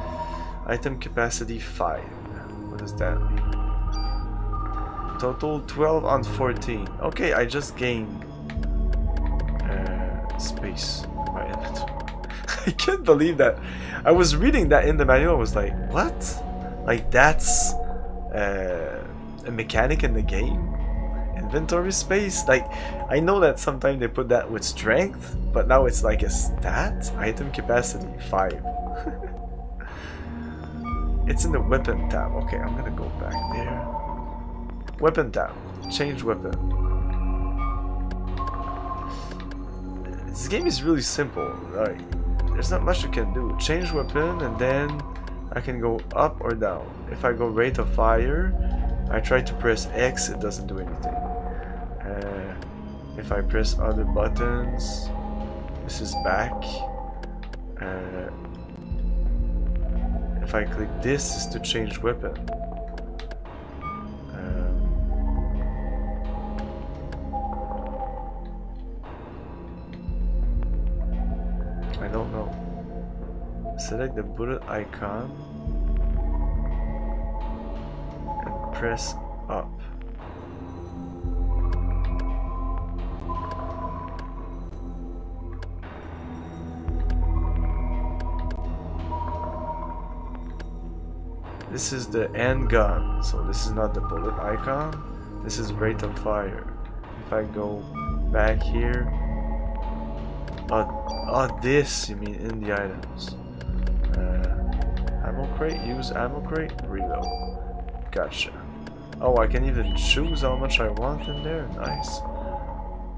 Item capacity 5. What does that mean? Total 12 on 14. Okay, I just gained space in my inventory. I can't believe that. I was reading that in the manual. I was like, what? Like that's a mechanic in the game? Inventory space? Like, I know that sometimes they put that with strength, but now it's like a stat. Item capacity 5. It's in the weapon tab. Okay, I'm gonna go back there. Weapon tab. Change weapon. This game is really simple. Like, there's not much you can do. Change weapon, and then I can go up or down. If I go rate of fire, I try to press X, it doesn't do anything. If I press other buttons, this is back. If I click this, is to change weapon. I don't know. Select the bullet icon and press up. This is the end gun, so this is not the bullet icon. This is rate of fire. If I go back here, this you mean in the items. Ammo crate, use ammo crate, reload. Gotcha. Oh, I can even choose how much I want in there. Nice.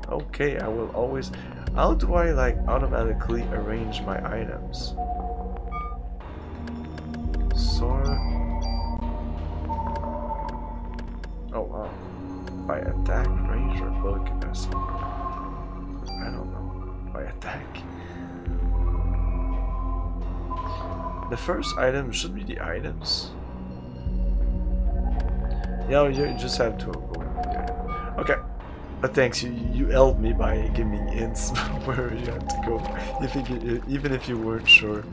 Okay, I will always. How do I like automatically arrange my items? Sword. Oh wow. By attack, range, or bullet capacity? I don't know. By attack. The first item should be the items. Yeah, you just have to go. Yeah. Okay. But thanks, you helped me by giving me hints where you have to go, even if you weren't sure.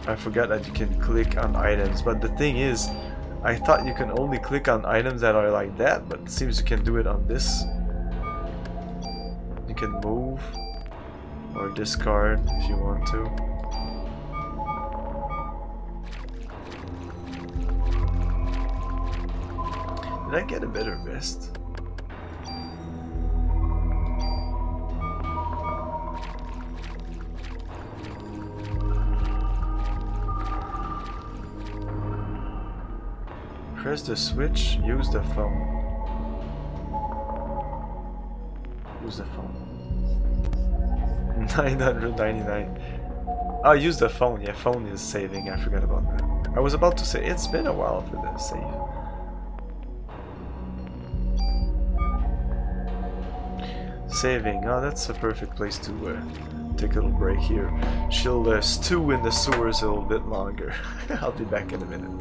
I forgot that you can click on items, but the thing is, I thought you can only click on items that are like that, but it seems you can do it on this. You can move or discard if you want to. Did I get a better vest? Where's the switch? Use the phone. Use the phone. 999. Oh, use the phone. Yeah, phone is saving. I forgot about that. I was about to say, it's been a while for the save. Saving. Oh, that's a perfect place to take a little break here. She'll stew in the sewers a little bit longer. I'll be back in a minute.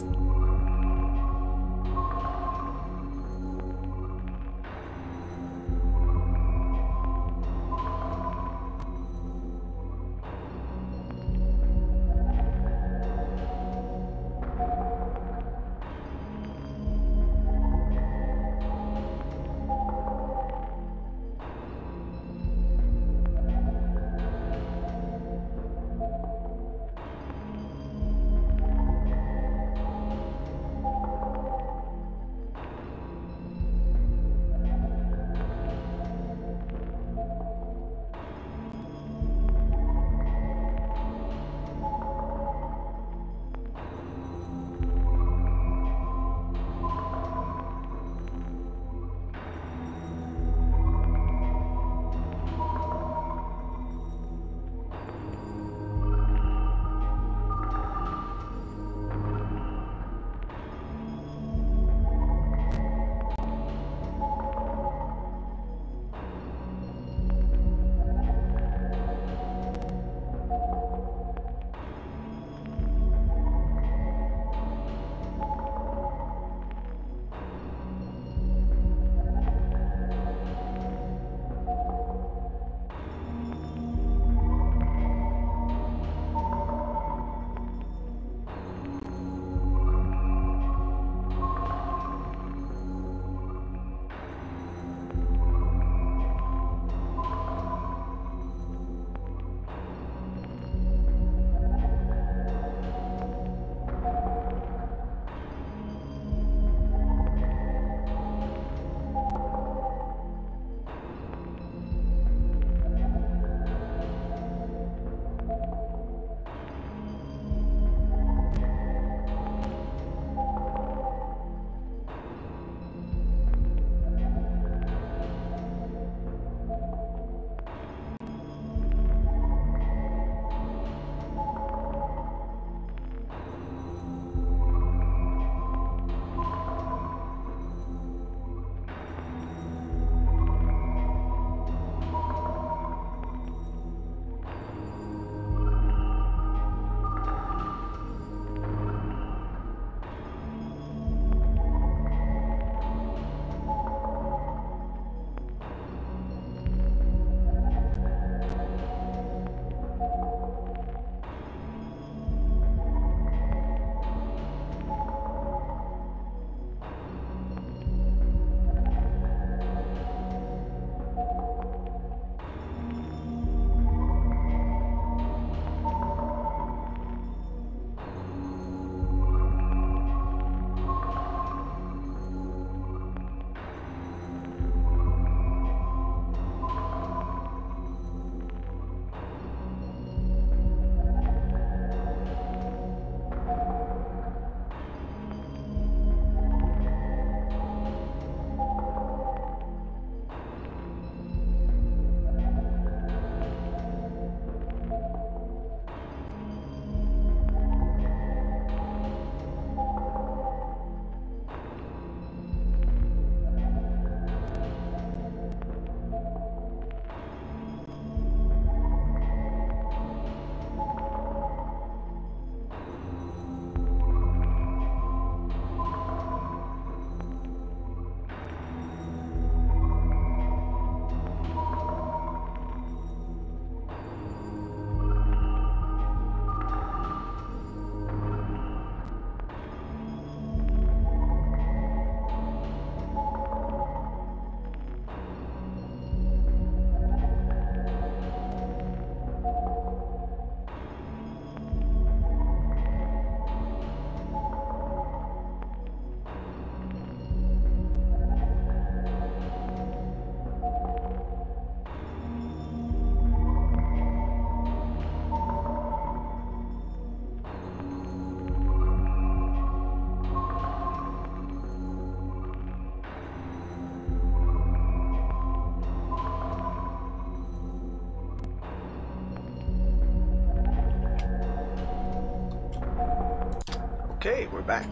Okay, we're back.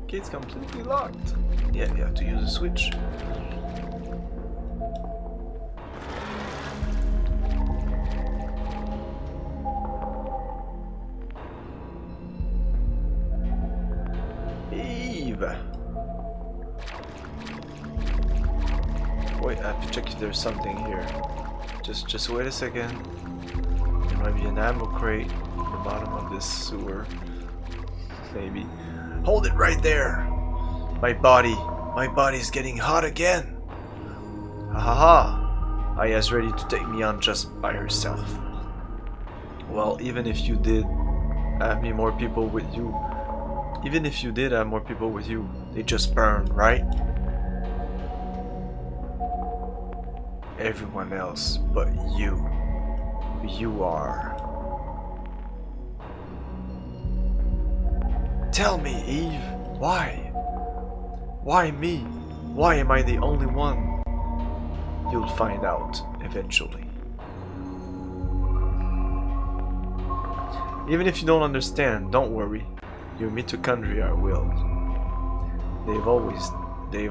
Gate's completely locked. Yeah, you have to use a switch. Eve. Wait, I have to check if there's something here. Just wait a second. There might be an ammo crate at the bottom of this sewer. Maybe. Hold it right there! My body's getting hot again! Ha ha ha! Aya's ready to take me on just by herself. Well, even if you did have more people with you, they just burn, right? Everyone else but you. You are. Tell me, Eve, why? Why me? Why am I the only one? You'll find out eventually. Even if you don't understand, don't worry. Your mitochondria will. They've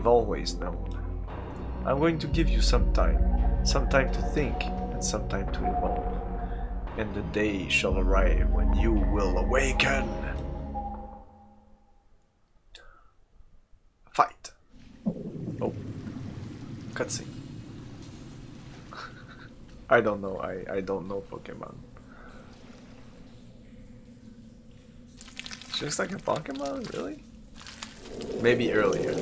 always known. I'm going to give you some time to think, and some time to evolve. And the day shall arrive when you will awaken. Fight. Oh. Cutscene. I don't know. I don't know Pokemon. She looks like a Pokemon? Really? Maybe earlier.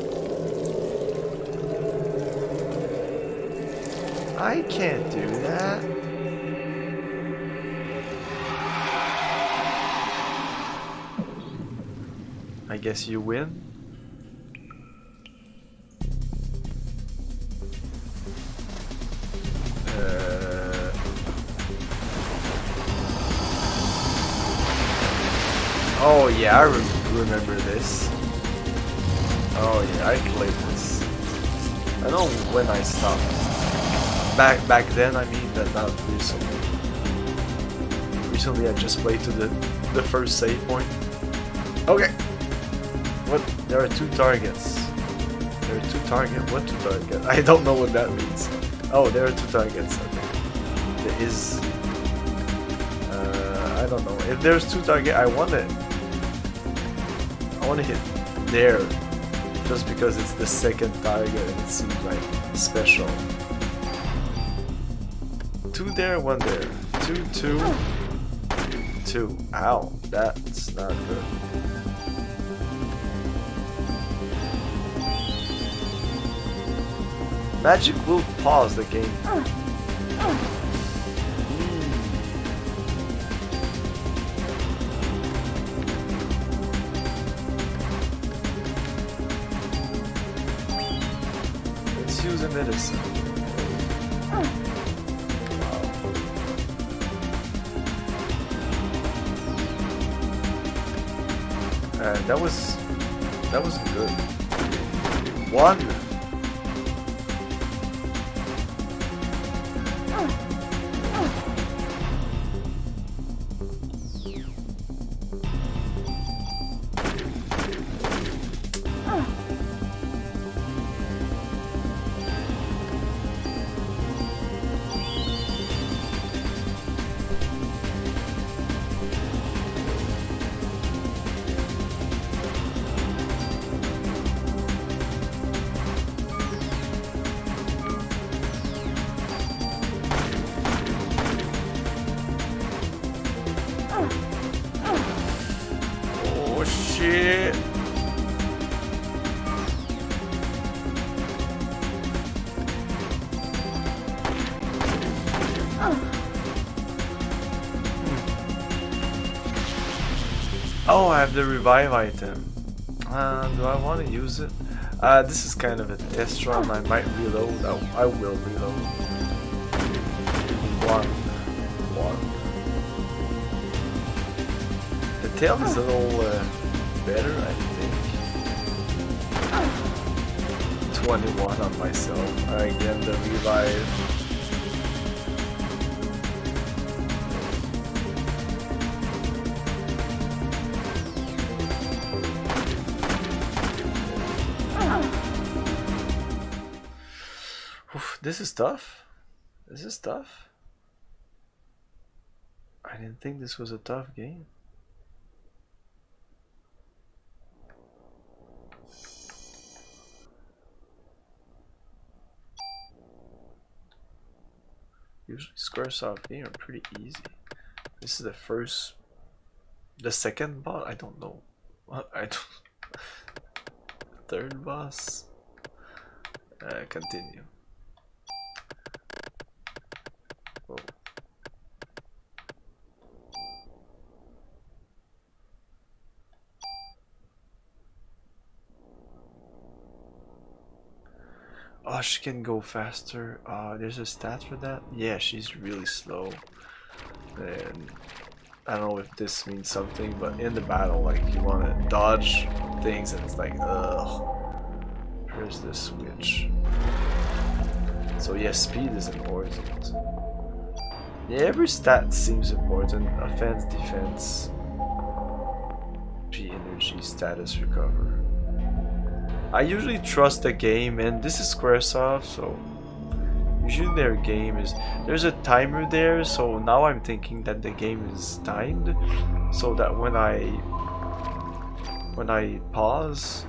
I can't do that. I guess you win. Oh yeah, I remember this. Oh yeah, I played this. I don't know when I stopped. Back then, I mean, that not recently. Recently, I just played to the first save point. Okay. What? There are two targets. There are two targets. What two targets? I don't know what that means. Oh, there are two targets. Okay. There is. I don't know. If there's two targets, I want to hit there, just because it's the second target and it seems like special. Two there, one there. Two. Ow, that's not good. Magic will pause the game. Let's use a medicine. That was good. One. Shit. Oh, I have the revive item. Do I want to use it? This is kind of a test run. I might reload. I will reload. One. The tail is a little better, I think. 21 on myself. Again, the revive. This is tough. This is tough. I didn't think this was a tough game. Usually Squaresoft games are pretty easy. This is the second boss. I don't know. What I don't. Third boss. Continue. Oh. Oh, she can go faster. There's a stat for that? Yeah, she's really slow. And I don't know if this means something, but in the battle, like, you want to dodge things and it's like, ugh. Press the switch. So yeah, speed is important. Yeah, every stat seems important. Offense, defense, G energy, status, recover. I usually trust the game, and this is Squaresoft, so usually their game is, there's a timer there, so now I'm thinking that the game is timed, so that when I pause,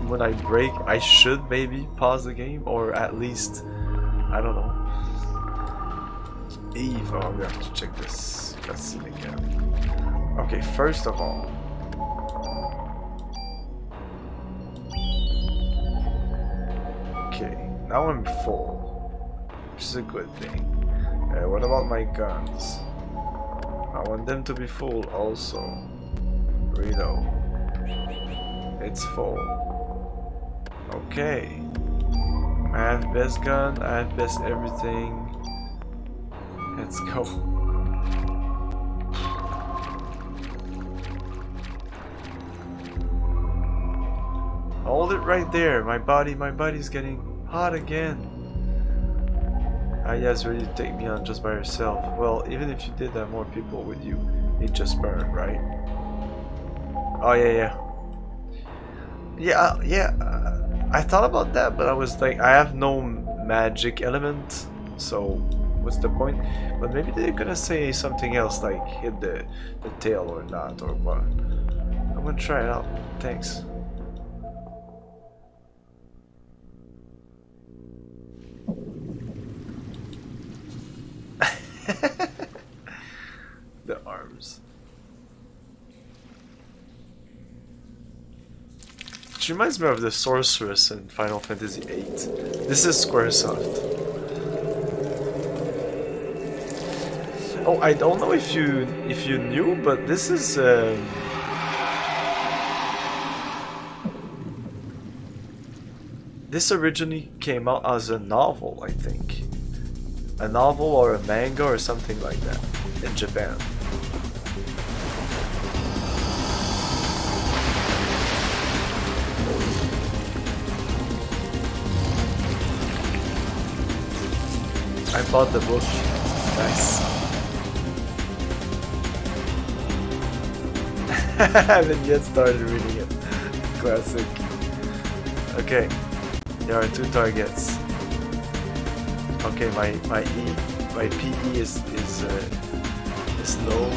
when I break, I should maybe pause the game, or at least, I don't know. Eve, oh, we have to check this cutscene again. Okay, first of all, okay, now I'm full, which is a good thing. What about my guns? I want them to be full also. Reload. It's full. Okay. I have best gun, I have best everything. Let's go. Hold it right there. My body's getting hot again. Aya's ready to take me on just by herself. Well, even if you did have more people with you, they'd just burn, right? Oh yeah. I thought about that, but I was like, I have no magic element, so what's the point? But maybe they're gonna say something else, like hit the tail or not, or what. I'm gonna try it out. Thanks. The arms. She reminds me of the sorceress in Final Fantasy VIII. This is Squaresoft. Oh, I don't know if you knew, but this is this originally came out as a novel, I think. A novel or a manga or something like that in Japan. I bought the book. Nice. I haven't yet started reading it. Classic. Okay, there are 2 targets. Okay, my PE is low.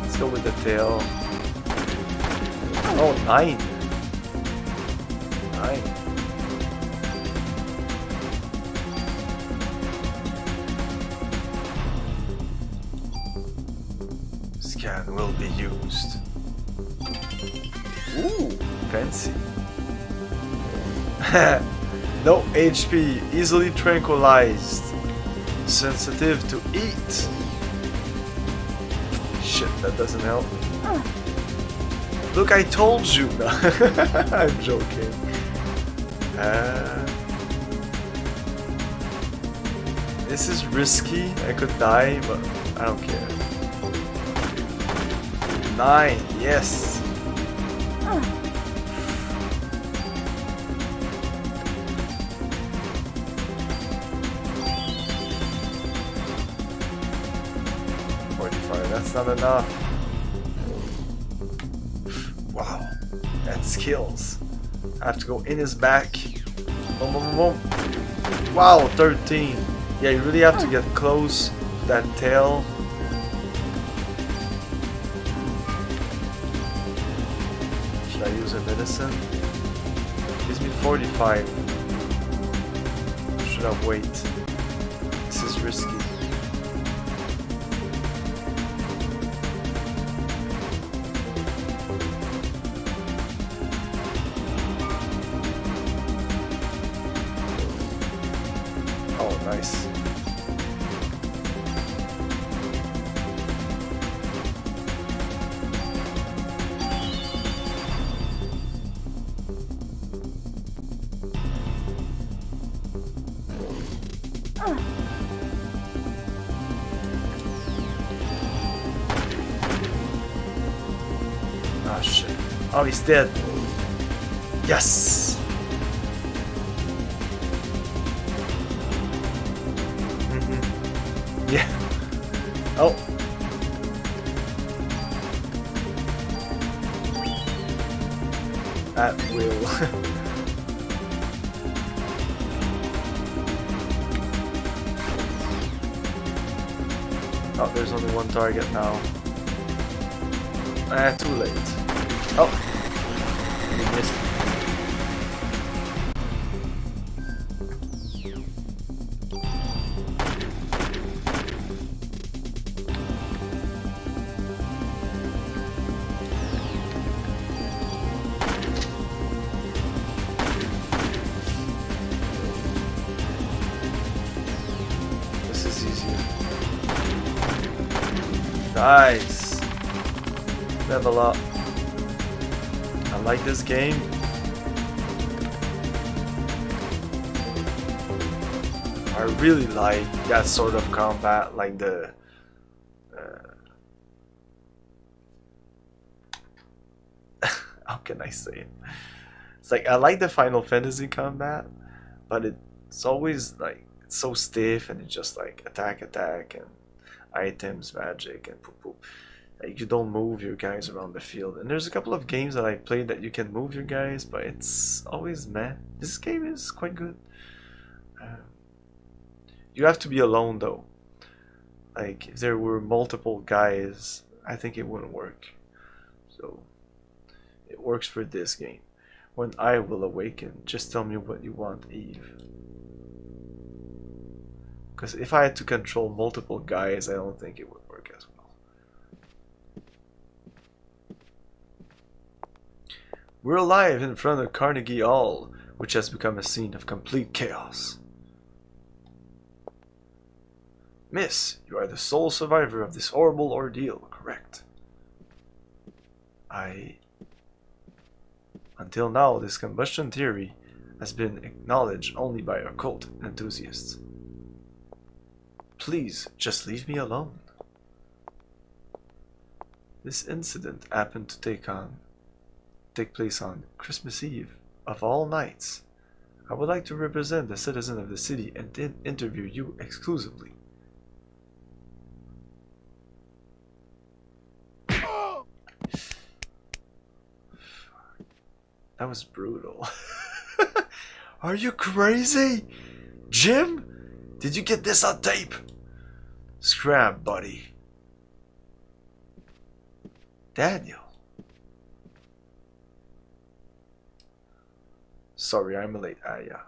Let's go with the tail. Oh, 9. 9. Scan will be used. Ooh, fancy. No HP, easily tranquilized, sensitive to eat. Shit, that doesn't help. Look, I told you. I'm joking. This is risky. I could die, but I don't care. 9, yes. That's not enough. Wow, that's skills. I have to go in his back. Boom, boom, boom, boom. Wow, 13. Yeah, you really have to get close to that tail. Should I use a medicine? Gives me 45. Should I wait? This is risky. Oh, nice. Ah, shit. Oh, he's dead. Yes! Yeah. Oh. At will. Oh, there's only one target now. Ah, too late. Oh. He missed. This is easier. Nice. Level up. I like this game. I really like that sort of combat, like the how can I say it? It's like I like the Final Fantasy combat, but it's always like it's so stiff and it's just like attack and items, magic and poop poop. Like you don't move your guys around the field. And there's a couple of games that I played that you can move your guys, but it's always meh. This game is quite good. You have to be alone though. Like if there were multiple guys, I think it wouldn't work. So it works for this game. When I will awaken, just tell me what you want, Eve. Because if I had to control multiple guys, I don't think it would work as well. We're alive in front of Carnegie Hall, which has become a scene of complete chaos. Miss, you are the sole survivor of this horrible ordeal, correct? Until now, this combustion theory has been acknowledged only by occult enthusiasts. Please, just leave me alone. This incident happened to take place on Christmas Eve, of all nights. I would like to represent the citizen of the city and interview you exclusively. That was brutal. Are you crazy? Jim? Did you get this on tape? Scrap, buddy. Daniel. Sorry, I'm late. Yeah.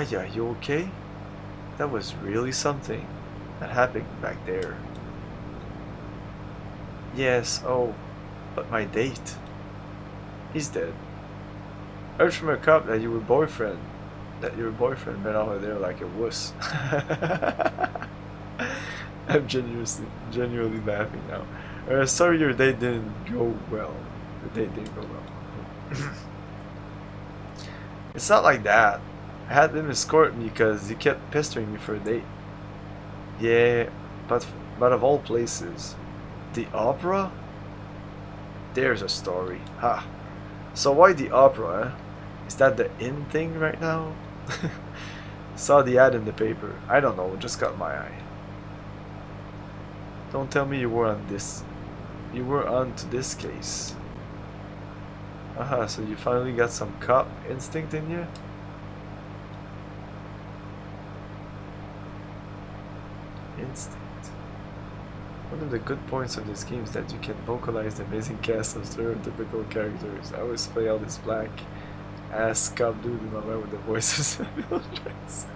Yeah, you okay? That was really something that happened back there. Yes, oh, but my date. He's dead. I heard from a cop that your boyfriend ran over there like a wuss. I'm genuinely laughing now. Sorry your date didn't go well. The date didn't go well. It's not like that. I had him escort me because he kept pestering me for a date. Yeah, but of all places, the opera? There's a story. Ha. So why the opera, eh? Is that the in thing right now? Saw the ad in the paper. I don't know, just caught my eye. Don't tell me you were on this. You were on to this case. Aha, so you finally got some cop instinct in you? Instinct. One of the good points of this game is that you can vocalize the amazing cast of stereotypical characters. I always play out this black ass cop dude in my mind with the voices of Samuel Jackson.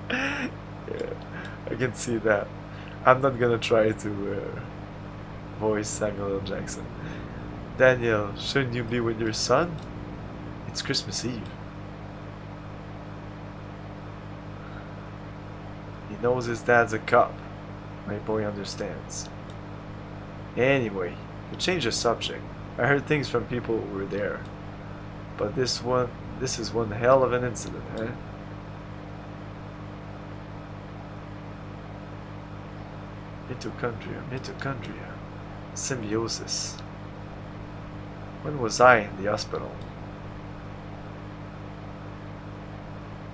Yeah, I can see that. I'm not gonna try to voice Samuel L. Jackson. Daniel, shouldn't you be with your son? It's Christmas Eve. He knows his dad's a cop. My boy understands. Anyway, to change the subject, I heard things from people who were there. But this is one hell of an incident, eh? Mitochondria. Symbiosis. When was I in the hospital?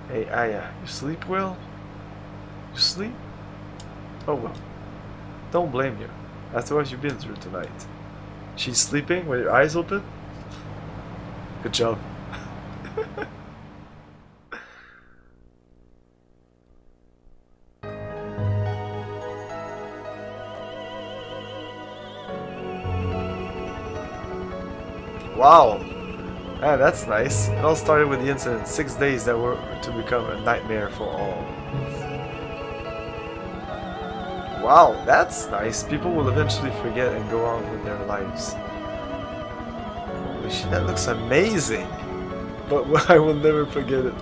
Hey Aya, you sleep well? You sleep? Oh well. Don't blame you. After what you've been through tonight. She's sleeping with her eyes open? Good job. Wow, man, that's nice. It all started with the incident 6 days that were to become a nightmare for all. Wow, that's nice. People will eventually forget and go on with their lives. Holy shit, that looks amazing. But I will never forget it.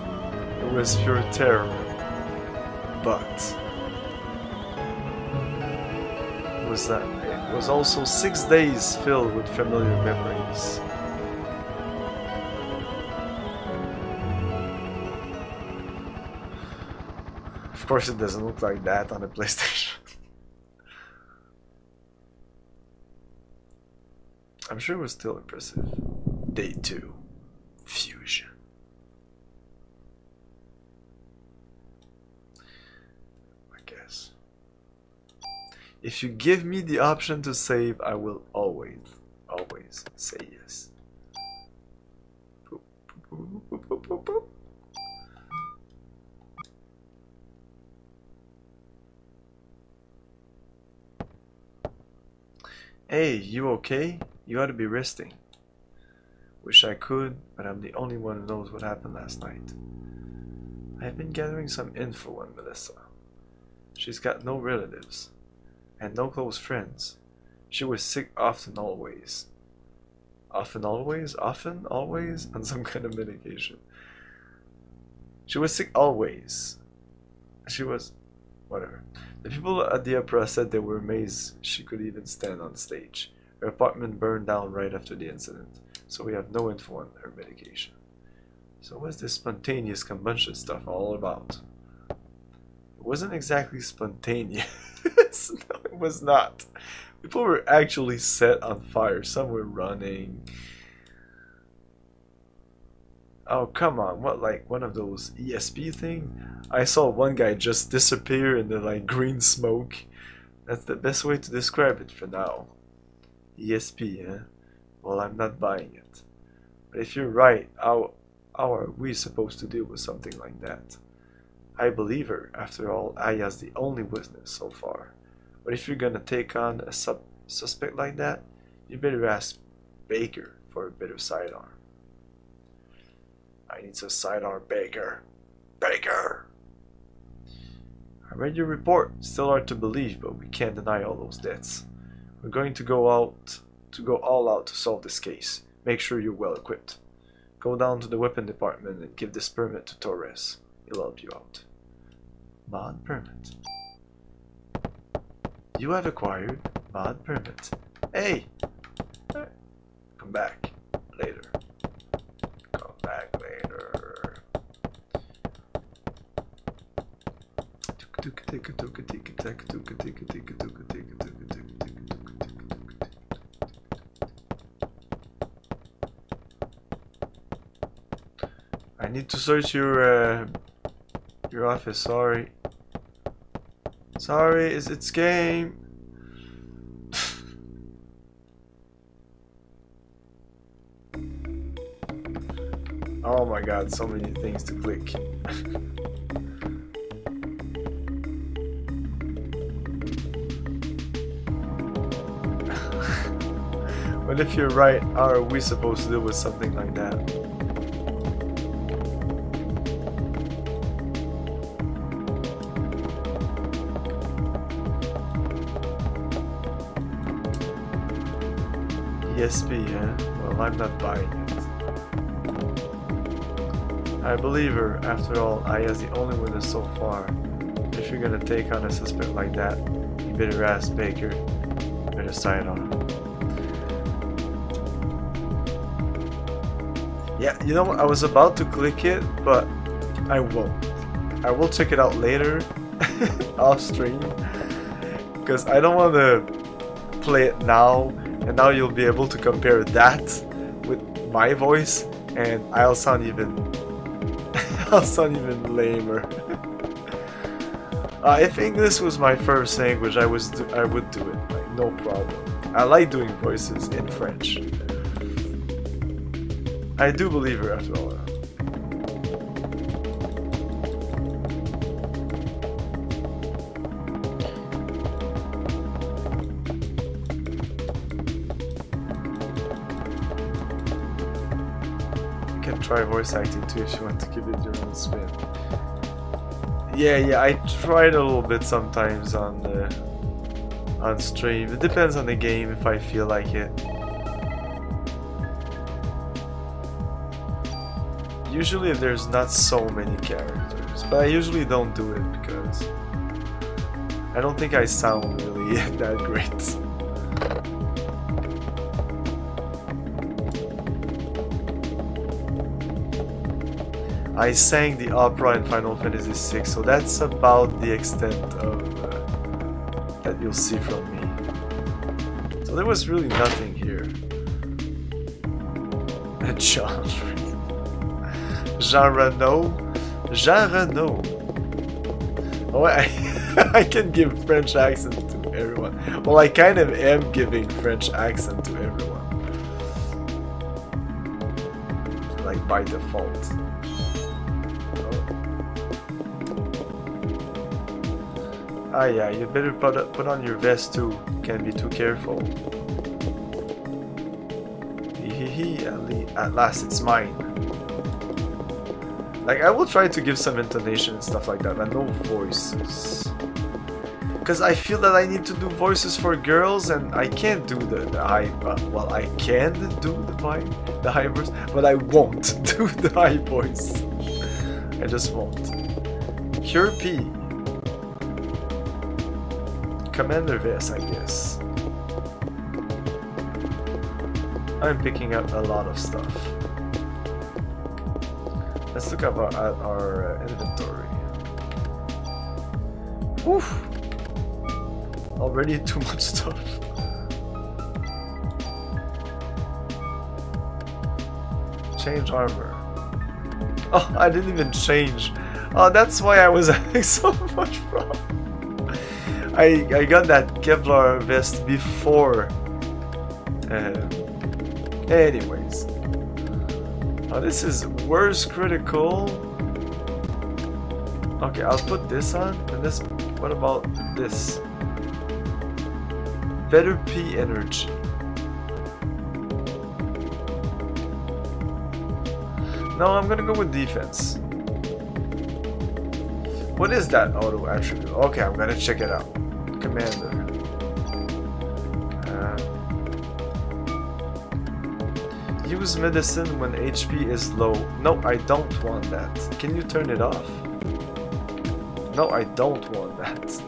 It was pure terror. But it was also 6 days filled with familiar memories. Of course it doesn't look like that on a PlayStation. I'm sure it was still impressive. Day 2. Fusion. I guess. If you give me the option to save, I will always say yes. Boop, boop, boop, boop, boop, boop. Hey, you okay? You ought to be resting. Wish I could, but I'm the only one who knows what happened last night. I've been gathering some info on Melissa. She's got no relatives, and no close friends. She was sick often, always. Often, always? Often, always? On some kind of medication. She was sick always. She was... whatever. The people at the opera said they were amazed she could even stand on stage. Her apartment burned down right after the incident, so we have no info on her medication. So what's this spontaneous combustion stuff all about? It wasn't exactly spontaneous. No, it was not. People were actually set on fire. Some were running. Oh, come on. What, like one of those ESP thing? I saw one guy just disappear in the like green smoke. That's the best way to describe it for now. ESP, eh? Well, I'm not buying it. But if you're right, how are we supposed to deal with something like that? I believe her. After all, Aya's the only witness so far. But if you're gonna take on a suspect like that, you better ask Baker for a bit of sidearm. I need some sidearm, Baker. Baker! I read your report. Still hard to believe, but we can't deny all those deaths. We're going to go all out to solve this case. Make sure you're well equipped. Go down to the weapon department and give this permit to Torres. He'll help you out. Mod permit. You have acquired mod permit. Hey! Come back later. Come back later. I need to search your office. Sorry, it's game. god, so many things to click. But if you're right, how are we supposed to deal with something like that? ESP, yeah? Well, I'm not buying it. I believe her. After all, Aya is the only winner so far. If you're gonna take on a suspect like that, you better ask Baker. You better sign on. Yeah, you know what? I was about to click it, but I won't. I will check it out later, off stream, because I don't want to play it now, and now you'll be able to compare that with my voice, and I'll sound even lamer. If English was my first language, I would do it, like, no problem. I like doing voices in French. I do believe her after all. You can try voice acting too if you want to give it your own spin. Yeah, I tried a little bit sometimes on stream. It depends on the game if I feel like it. Usually there's not so many characters, but I usually don't do it because I don't think I sound really that great. I sang the opera in Final Fantasy VI, so that's about the extent of that you'll see from me. So there was really nothing here. Jean Reno. Oh, I can give French accent to everyone. Well, I kind of am giving French accent to everyone. Like by default. Ah yeah, you better put on your vest too. Can't be too careful. At last it's mine. Like, I will try to give some intonation and stuff like that, but no voices. Because I feel that I need to do voices for girls, and I can't do the high... well, I can do the high voice, but I won't do the high voice. I just won't. Cure P. Commander Vest, I guess. I'm picking up a lot of stuff. Let's look at our inventory. Whew. Already too much stuff. Change armor. Oh, I didn't even change. Oh, that's why I was having so much problem. I got that Kevlar vest before. Anyways. Oh, this is worse critical. Okay, I'll put this on. And this. What about this? Better P energy. No, I'm gonna go with defense. What is that auto attribute? Okay, I'm gonna check it out. Commander. Use medicine when HP is low. No, I don't want that. Can you turn it off? No, I don't want that.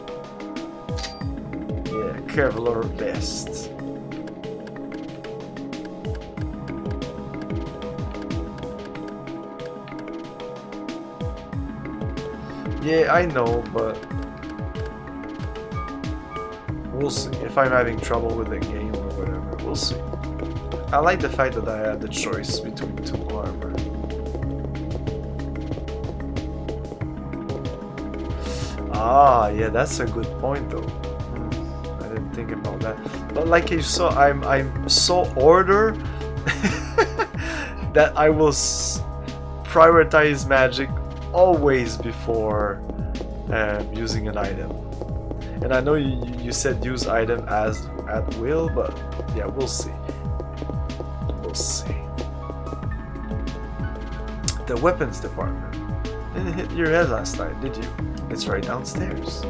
Yeah, Kevlar vest. Yeah, I know, but we'll see. If I'm having trouble with the game or whatever, we'll see. I like the fact that I had the choice between two armor. Ah, yeah, that's a good point though. I didn't think about that. But like you saw, I'm so order that I will prioritize magic always before using an item. And I know you said use item as at will, but yeah, we'll see. We'll see. The weapons department. Didn't hit your head last night, did you? It's right downstairs.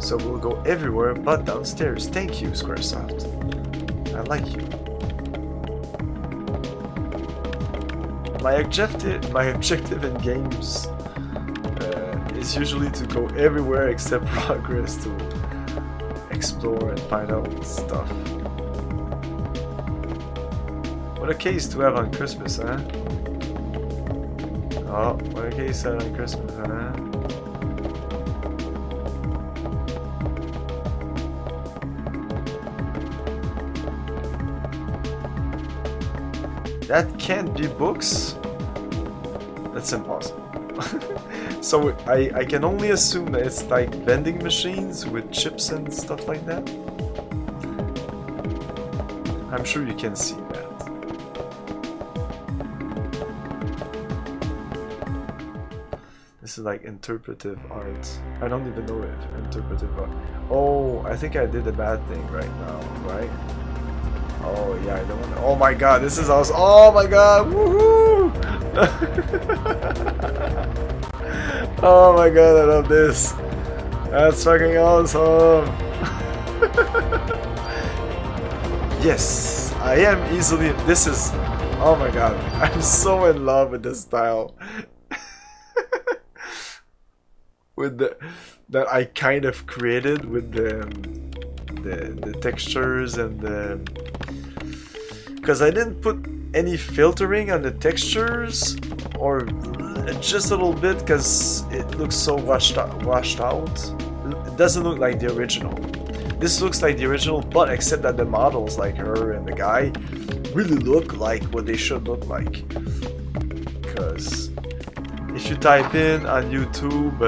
So we'll go everywhere but downstairs. Thank you, Squaresoft. I like you. My objective in games is usually to go everywhere except progress, to explore and find out stuff. What a case to have on Christmas, huh? Oh, what a case to have on Christmas, huh? That can't be books? That's impossible. So I can only assume that it's like vending machines with chips and stuff like that. I'm sure you can see that. This is like interpretive art. I don't even know if interpretive art. Oh, I think I did a bad thing right now, right? Oh yeah, I don't want to. Oh my god, this is awesome. Oh my god, woohoo! Oh my god, I love this. That's fucking awesome. Yes, I am easily. This is. Oh my god, I'm so in love with this style. With the that I kind of created with the textures and the. Because I didn't put any filtering on the textures, or just a little bit, because it looks so washed out. It doesn't look like the original. This looks like the original, but except that the models, like her and the guy, really look like what they should look like. Because if you type in on YouTube,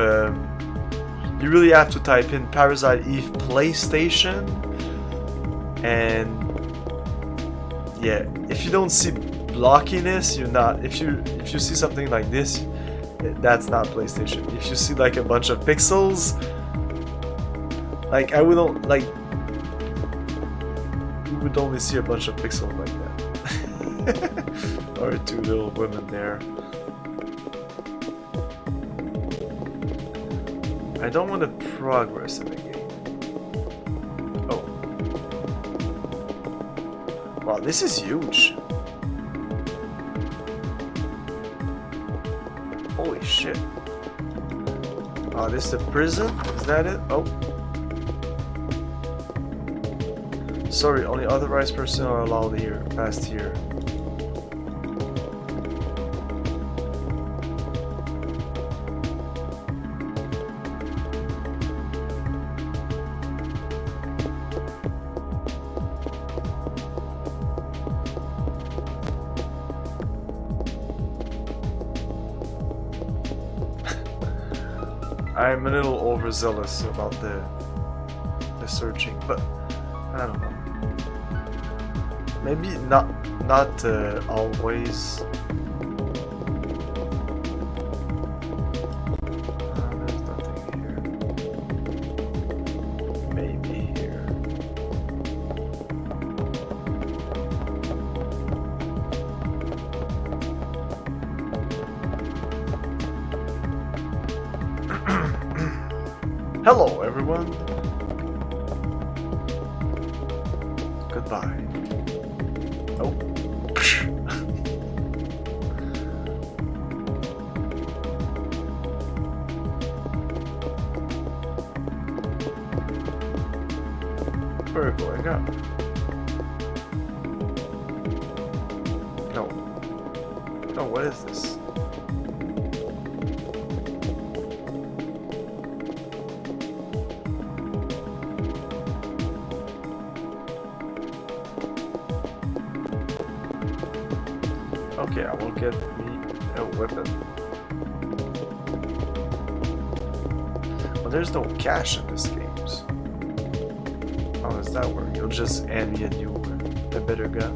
you really have to type in Parasite Eve PlayStation, and yeah, if you don't see blockiness, you're not. If you see something like this, that's not PlayStation. If you see like a bunch of pixels, like I wouldn't like. You would only see a bunch of pixels like that, or two little women there. I don't want to progress in the game. Oh. Wow, this is huge. Holy shit. Oh, this is the prison? Is that it? Oh. Sorry, only authorized personnel are allowed here, past here. I'm a little overzealous about the searching, but I don't know. Maybe not always. There's nothing here. Maybe here. Hello, everyone. Goodbye. Oh. Where are we going up? No. No, what is this? Okay, I will get me a weapon. Well, there's no cash in this game. How does that work? You'll just hand me a better gun.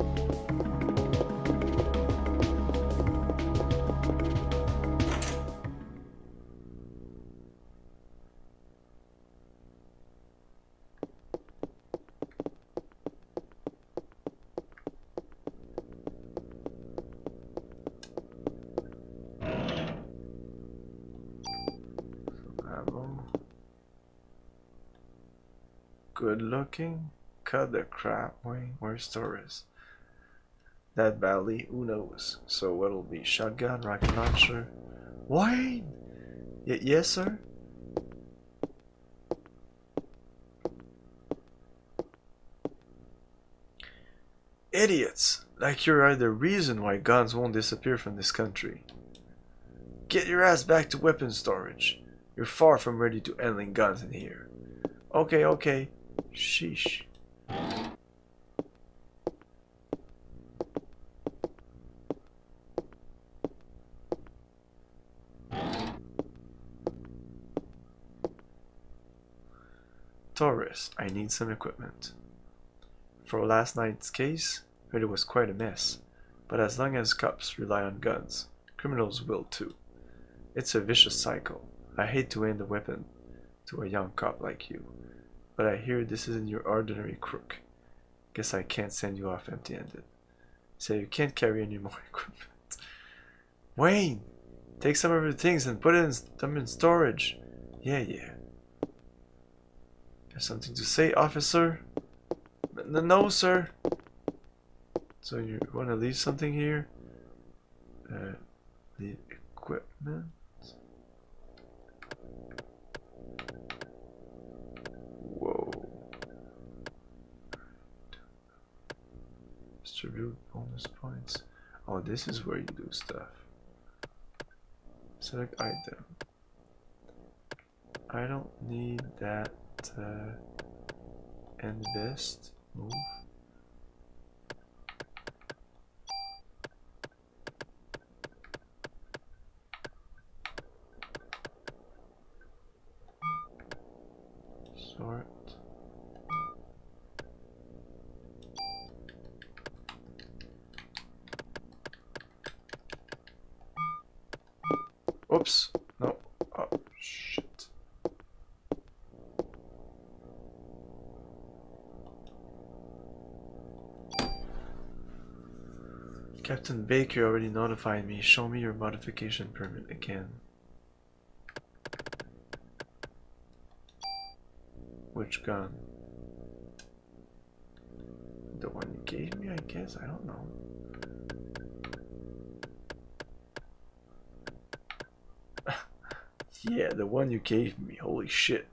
ammo. Good looking. Cut the crap. Wait, where's Torres? That badly? Who knows? So what'll be? Shotgun, rocket launcher. Wait! Yes, sir? Idiots! Like you are the reason why guns won't disappear from this country. Get your ass back to weapons storage. You're far from ready to handling guns in here. Okay, okay. Sheesh. Torres, I need some equipment. For last night's case, it was quite a mess. But as long as cops rely on guns, criminals will too. It's a vicious cycle. I hate to hand a weapon to a young cop like you, but I hear this isn't your ordinary crook. Guess I can't send you off empty-handed. So you can't carry any more equipment. Wayne! Take some of your things and put them in storage. Yeah. There's something to say, officer? No, sir. So you want to leave something here? The equipment. Whoa. Distribute bonus points. Oh, this is where you do stuff. Select item. I don't need that. Invest. Move. Sort. Oops. No. Oh, shit. Captain Baker already notified me. Show me your modification permit again. Which gun? The one you gave me, I guess? I don't know. Yeah, the one you gave me. Holy shit.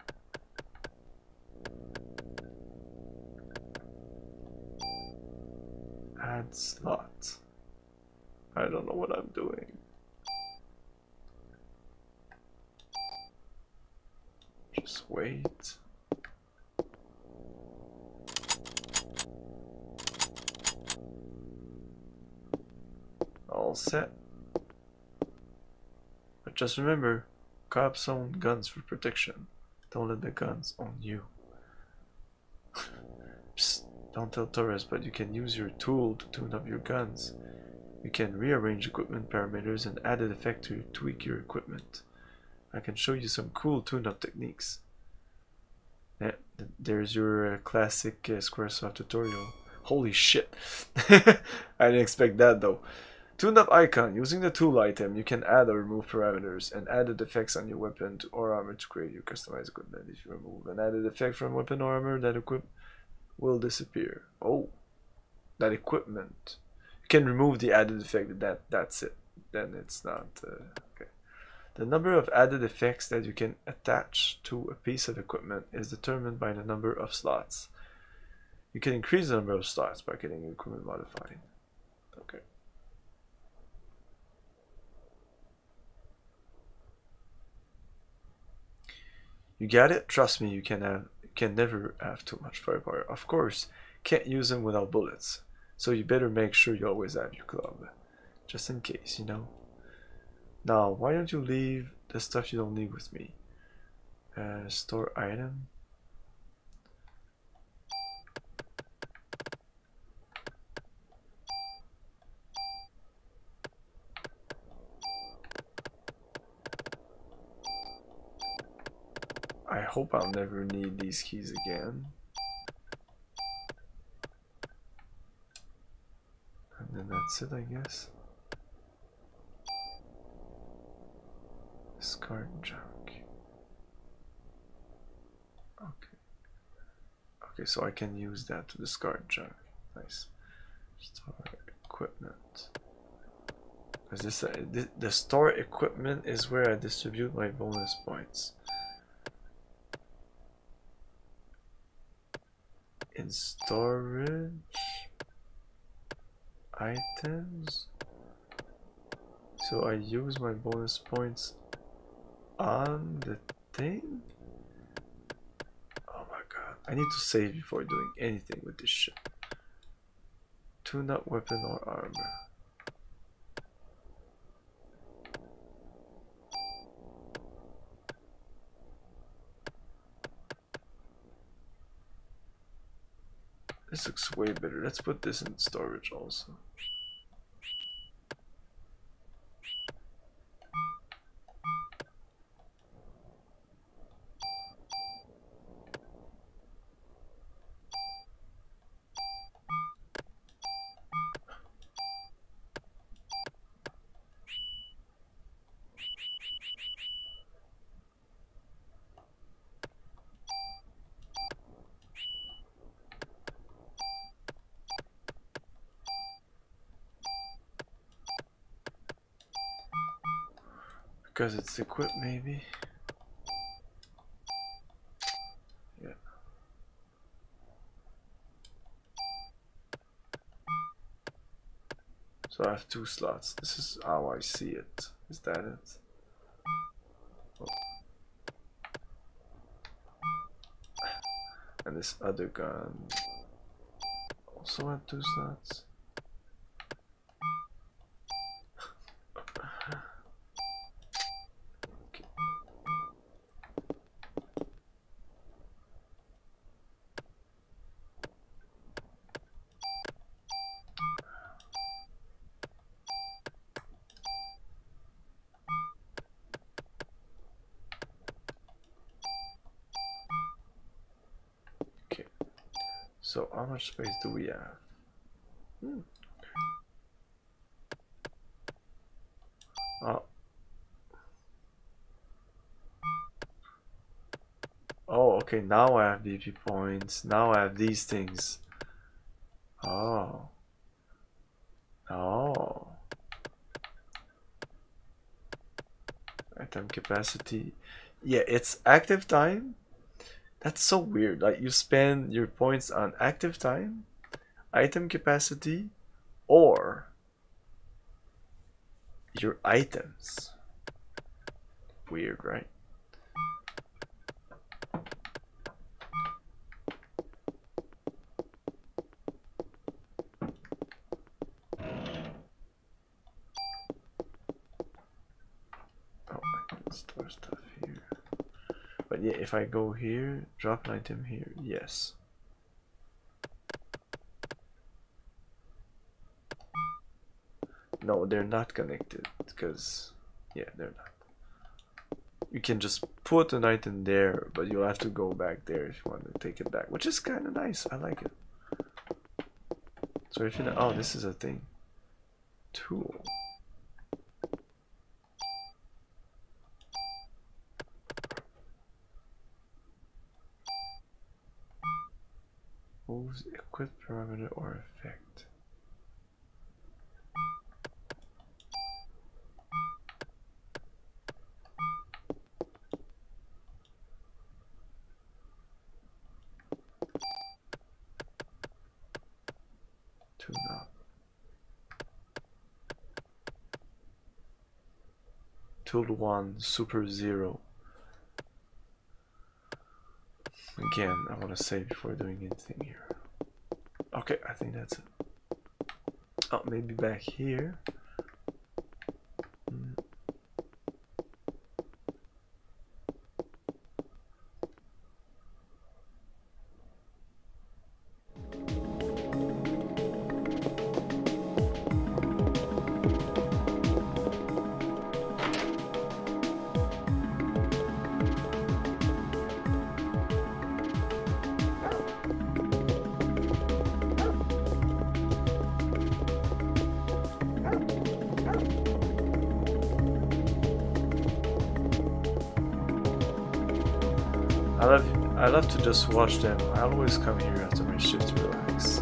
Add slot. I don't know what I'm doing. Just wait. All set. But just remember, cops own guns for protection. Don't let the guns own you. Psst, don't tell Torres, but you can use your tool to tune up your guns. You can rearrange equipment parameters and add an effect to tweak your equipment. I can show you some cool tune-up techniques. Yeah, there's your classic Squaresoft tutorial. Holy shit. I didn't expect that though. Tune-up icon. Using the tool item, you can add or remove parameters and added effects on your weapon or armor to create your customized equipment. If you remove an added effect from weapon or armor, that equipment will disappear. Oh, that equipment. Can remove the added effect. That's it. Then it's not okay. The number of added effects that you can attach to a piece of equipment is determined by the number of slots. You can increase the number of slots by getting your equipment modified. Okay. You got it? Trust me, you can never have too much firepower. Of course, can't use them without bullets. So you better make sure you always have your club. Just in case, you know. Now, why don't you leave the stuff you don't need with me? Store item. I hope I'll never need these keys again. And then that's it, I guess. Discard junk. Okay. Okay, so I can use that to discard junk. Nice. Store equipment. Is this the store equipment is where I distribute my bonus points. In storage items. So I use my bonus points on the thing? Oh my god. I need to save before doing anything with this shit. Tune up weapon or armor. This looks way better. Let's put this in storage also. Because it's equipped, maybe. Yeah. So I have 2 slots. This is how I see it. Is that it? Oh. And this other gun also had 2 slots. So how much space do we have? Oh. Oh, okay, now I have BP points. Now I have these things. Oh. Oh. Item capacity. Yeah, it's active time. That's so weird. Like you spend your points on active time, item capacity, or your items. Weird, right? Oh, I can store stuff here. But yeah, if I go here, drop an item here, yes. No, they're not connected because, yeah, they're not. You can just put an item there, but you'll have to go back there if you want to take it back, which is kind of nice. I like it. So if you know, oh, this is a thing. Tool. Moves, equip parameter or effect. Tune up. Tool 1, Super 0. Again, I want to save before doing anything here. Okay, I think that's it. Oh, maybe back here. I love to just watch them. I always come here after my shift to relax.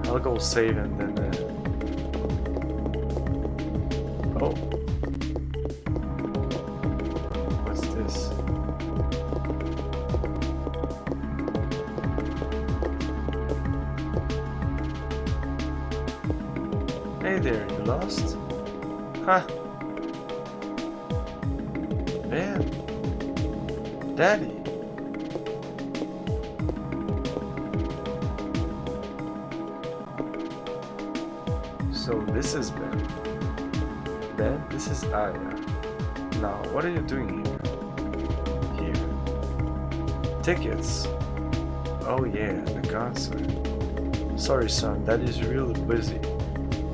I'll go save and then oh, what's this? Hey there, you lost? Huh? Man, Daddy. So this is Ben. Ben, this is Aya. Now, what are you doing here? Here. Tickets. Oh yeah, the concert. Sorry son, that is real busy.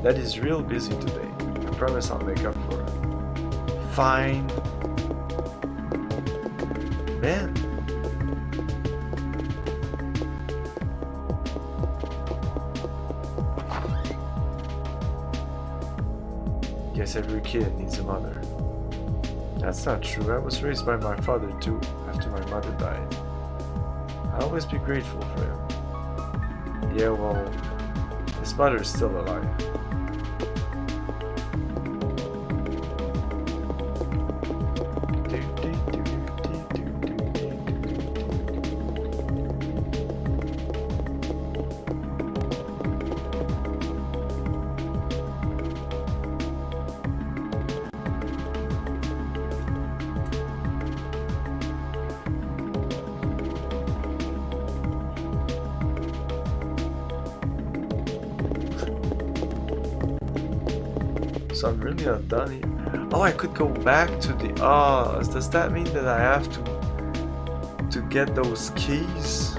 That is real busy today. I promise I'll make up for it. Fine. Ben. Guess every kid needs a mother. That's not true. I was raised by my father too, after my mother died. I'll always be grateful for him. Yeah, well, his mother is still alive. So I'm really not done here. Oh, I could go back to the... does that mean that I have to get those keys?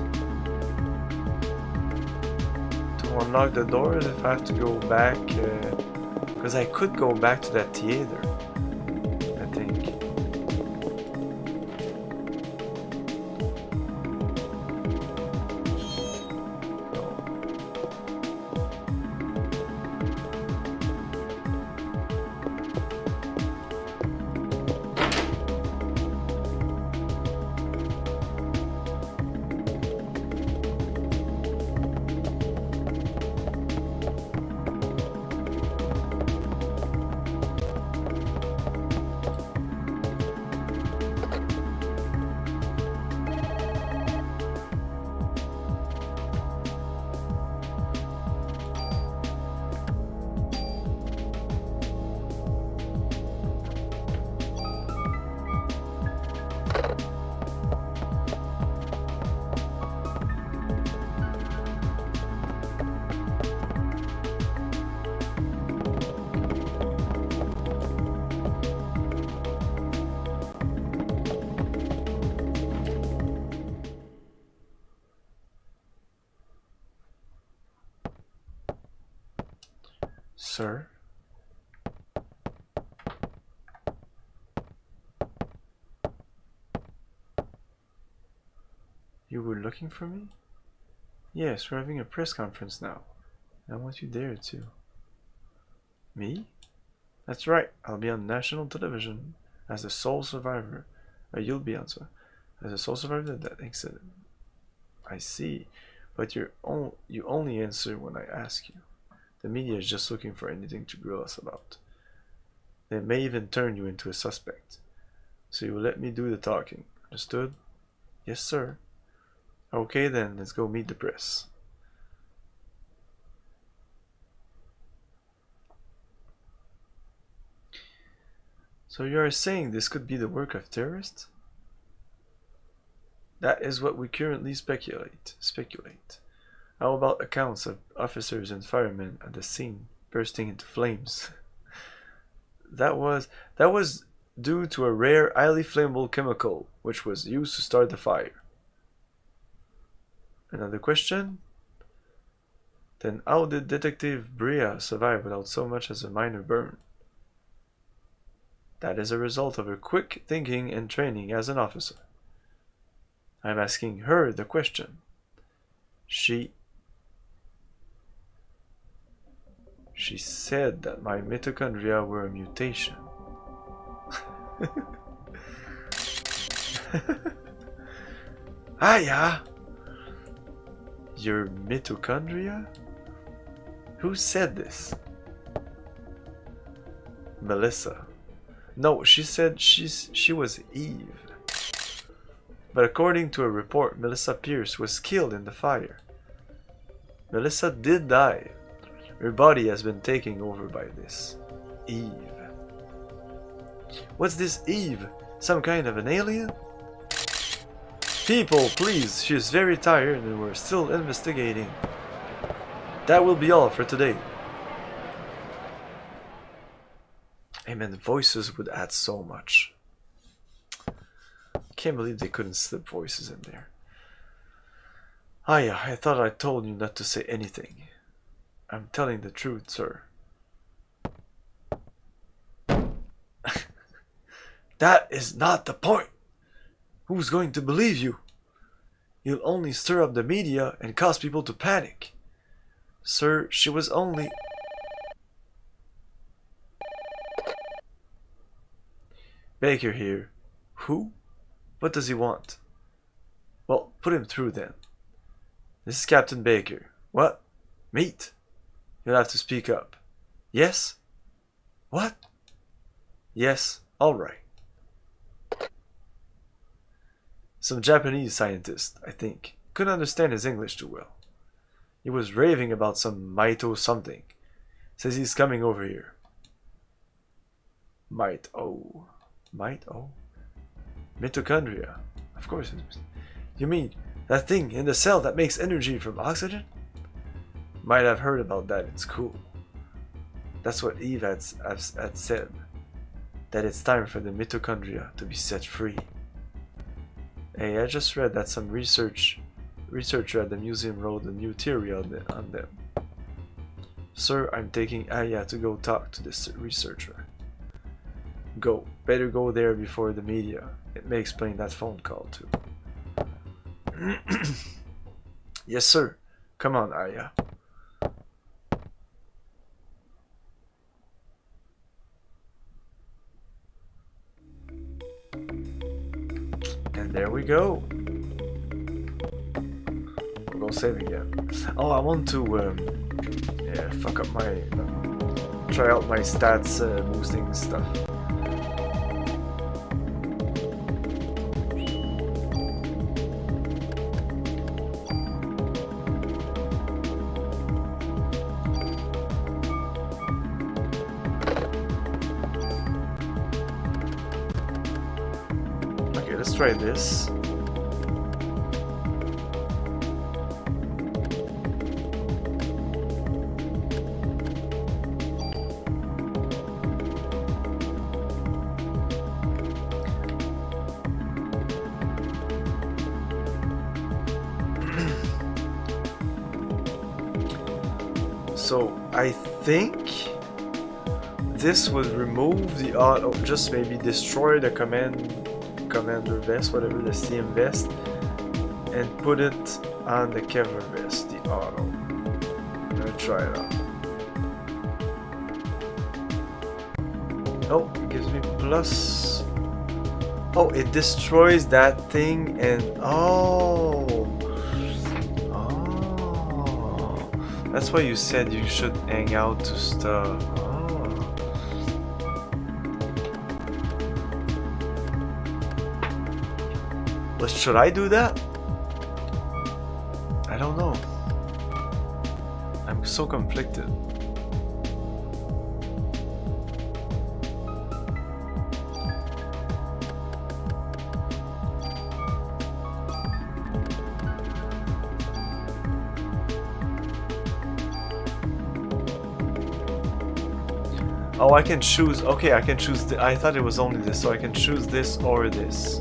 To unlock the doors if I have to go back? Because I could go back to that theater, I think. Sir? You were looking for me? Yes, we're having a press conference now. I want you there too. Me? That's right, I'll be on national television as the sole survivor. You'll be on, sir. As a sole survivor of that accident. I see, but you only answer when I ask you. The media is just looking for anything to grill us about. They may even turn you into a suspect. So you will let me do the talking. Understood? Yes, sir. Okay then, let's go meet the press. So you are saying this could be the work of terrorists? That is what we currently speculate. How about accounts of officers and firemen at the scene bursting into flames? That was due to a rare, highly flammable chemical which was used to start the fire. Another question? Then how did Detective Brea survive without so much as a minor burn? That is a result of her quick thinking and training as an officer. I'm asking her the question. She said that my mitochondria were a mutation. Aya! Your mitochondria? Who said this? Melissa. No, she said she was Eve. But according to a report, Melissa Pierce was killed in the fire. Melissa did die. Her body has been taken over by this Eve. What's this Eve? Some kind of an alien? People, please, she is very tired and we're still investigating. That will be all for today. Hey man, the voices would add so much. Can't believe they couldn't slip voices in there. Aya, I thought I told you not to say anything. I'm telling the truth, sir. That is not the point. Who's going to believe you? You'll only stir up the media and cause people to panic. Sir, she was only... Baker here. Who? What does he want? Well, put him through then. This is Captain Baker. What? Meet? You'll have to speak up. Yes? What? Yes, alright. Some Japanese scientist, I think. Couldn't understand his English too well. He was raving about some Mito something. Says he's coming over here. Mito. Mito? Mitochondria. Of course it is. You mean that thing in the cell that makes energy from oxygen? Might have heard about that in school. That's what Eve had said. That it's time for the mitochondria to be set free. Hey, I just read that some researcher at the museum wrote a new theory on them. Sir, I'm taking Aya to go talk to this researcher. Go. Better go there before the media. It may explain that phone call too. Yes, sir. Come on, Aya. And there we go. We'll go save again. Oh, I want to yeah, fuck up my try out my stats boosting stuff. Let's try this. So I think this would remove the auto, just maybe destroy the commander vest, whatever, the CM vest, and put it on the cover vest, the auto. I'm gonna try it out. Oh, it gives me plus. Oh, it destroys that thing and that's why you said you should hang out to stuff. But should I do that? I don't know. I'm so conflicted. Oh, I can choose. Okay, I can choose. I thought it was only this, so I can choose this or this.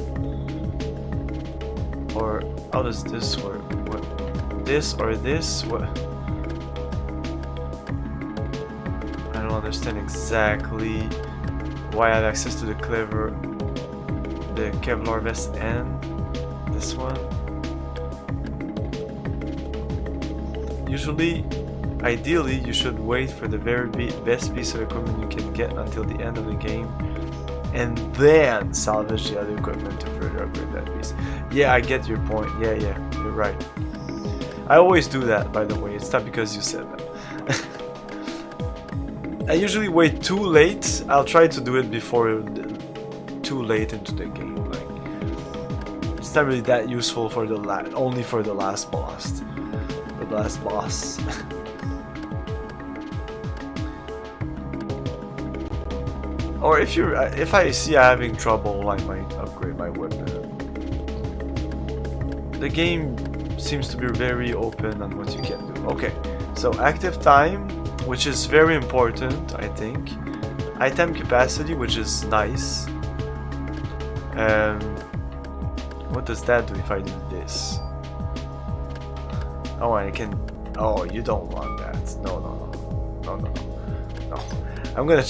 Or how does this work? What? This or this? What? I don't understand exactly why I have access to the Kevlar vest and this one. Usually, ideally, you should wait for the very best piece of equipment you can get until the end of the game, and then salvage the other equipment to further upgrade that piece. Yeah, I get your point. Yeah, you're right. I always do that, by the way. It's not because you said that. I usually wait too late. I'll try to do it before too late into the game. Like, it's not really that useful for the only for the last boss. The last boss. Or if I see I'm having trouble, I might upgrade my weapon. The game seems to be very open on what you can do. Okay, so active time, which is very important, I think. Item capacity, which is nice. What does that do if I do this? Oh, I can. Oh, you don't want that. No. I'm gonna.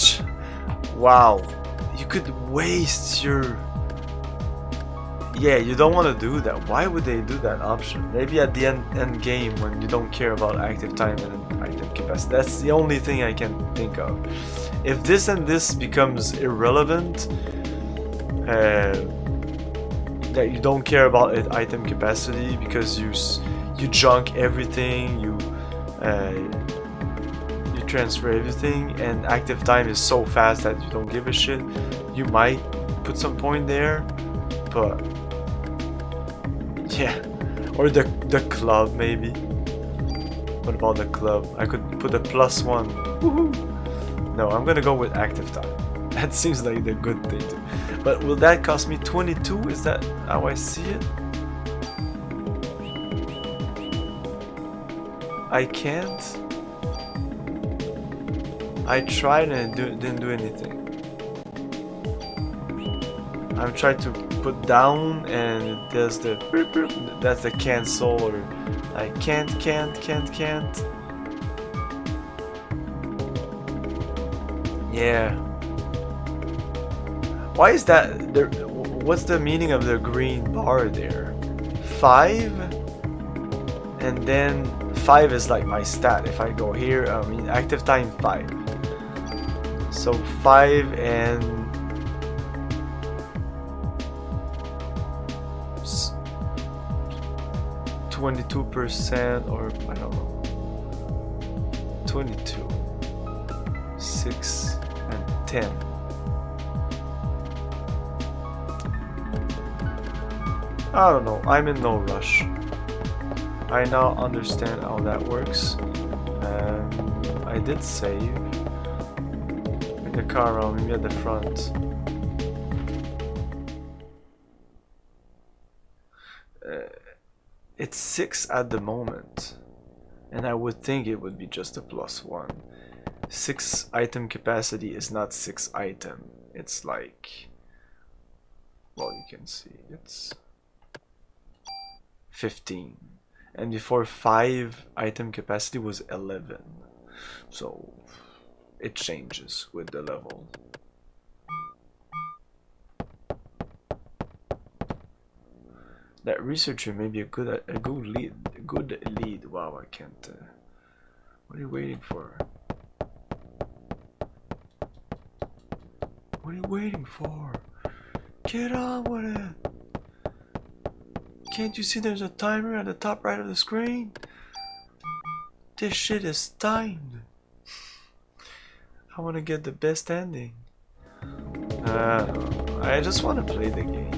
Wow, you could waste your. Yeah, you don't want to do that. Why would they do that option? Maybe at the end game when you don't care about active time and item capacity. That's the only thing I can think of. If this and this becomes irrelevant, that you don't care about item capacity because you junk everything, you transfer everything, and active time is so fast that you don't give a shit, you might put some point there, but yeah. Or the club, maybe. What about the club? I could put a +1. Woohoo! No, I'm gonna go with active time. That seems like the good thing to. But will that cost me 22? Is that how I see it? I can't. I tried and it didn't do anything. I'm trying to put down and it does the that's the cancel, or I can't. Yeah. Why is that there? What's the meaning of the green bar there? 5, and then 5 is like my stat. If I go here, I mean active time 5. So 5 and 22%, or I don't know, 22, 6 and 10. I don't know, I'm in no rush. I now understand how that works. I did save in the car around, maybe at the front. It's 6 at the moment, and I would think it would be just a +1. 6 item capacity is not 6 item. It's like, well, you can see it's 15, and before 5 item capacity was 11, so it changes with the level. That researcher may be a good lead. Wow, I can't. What are you waiting for? What are you waiting for? Get on with it. Can't you see there's a timer at the top right of the screen? This shit is timed. I want to get the best ending. I just want to play the game.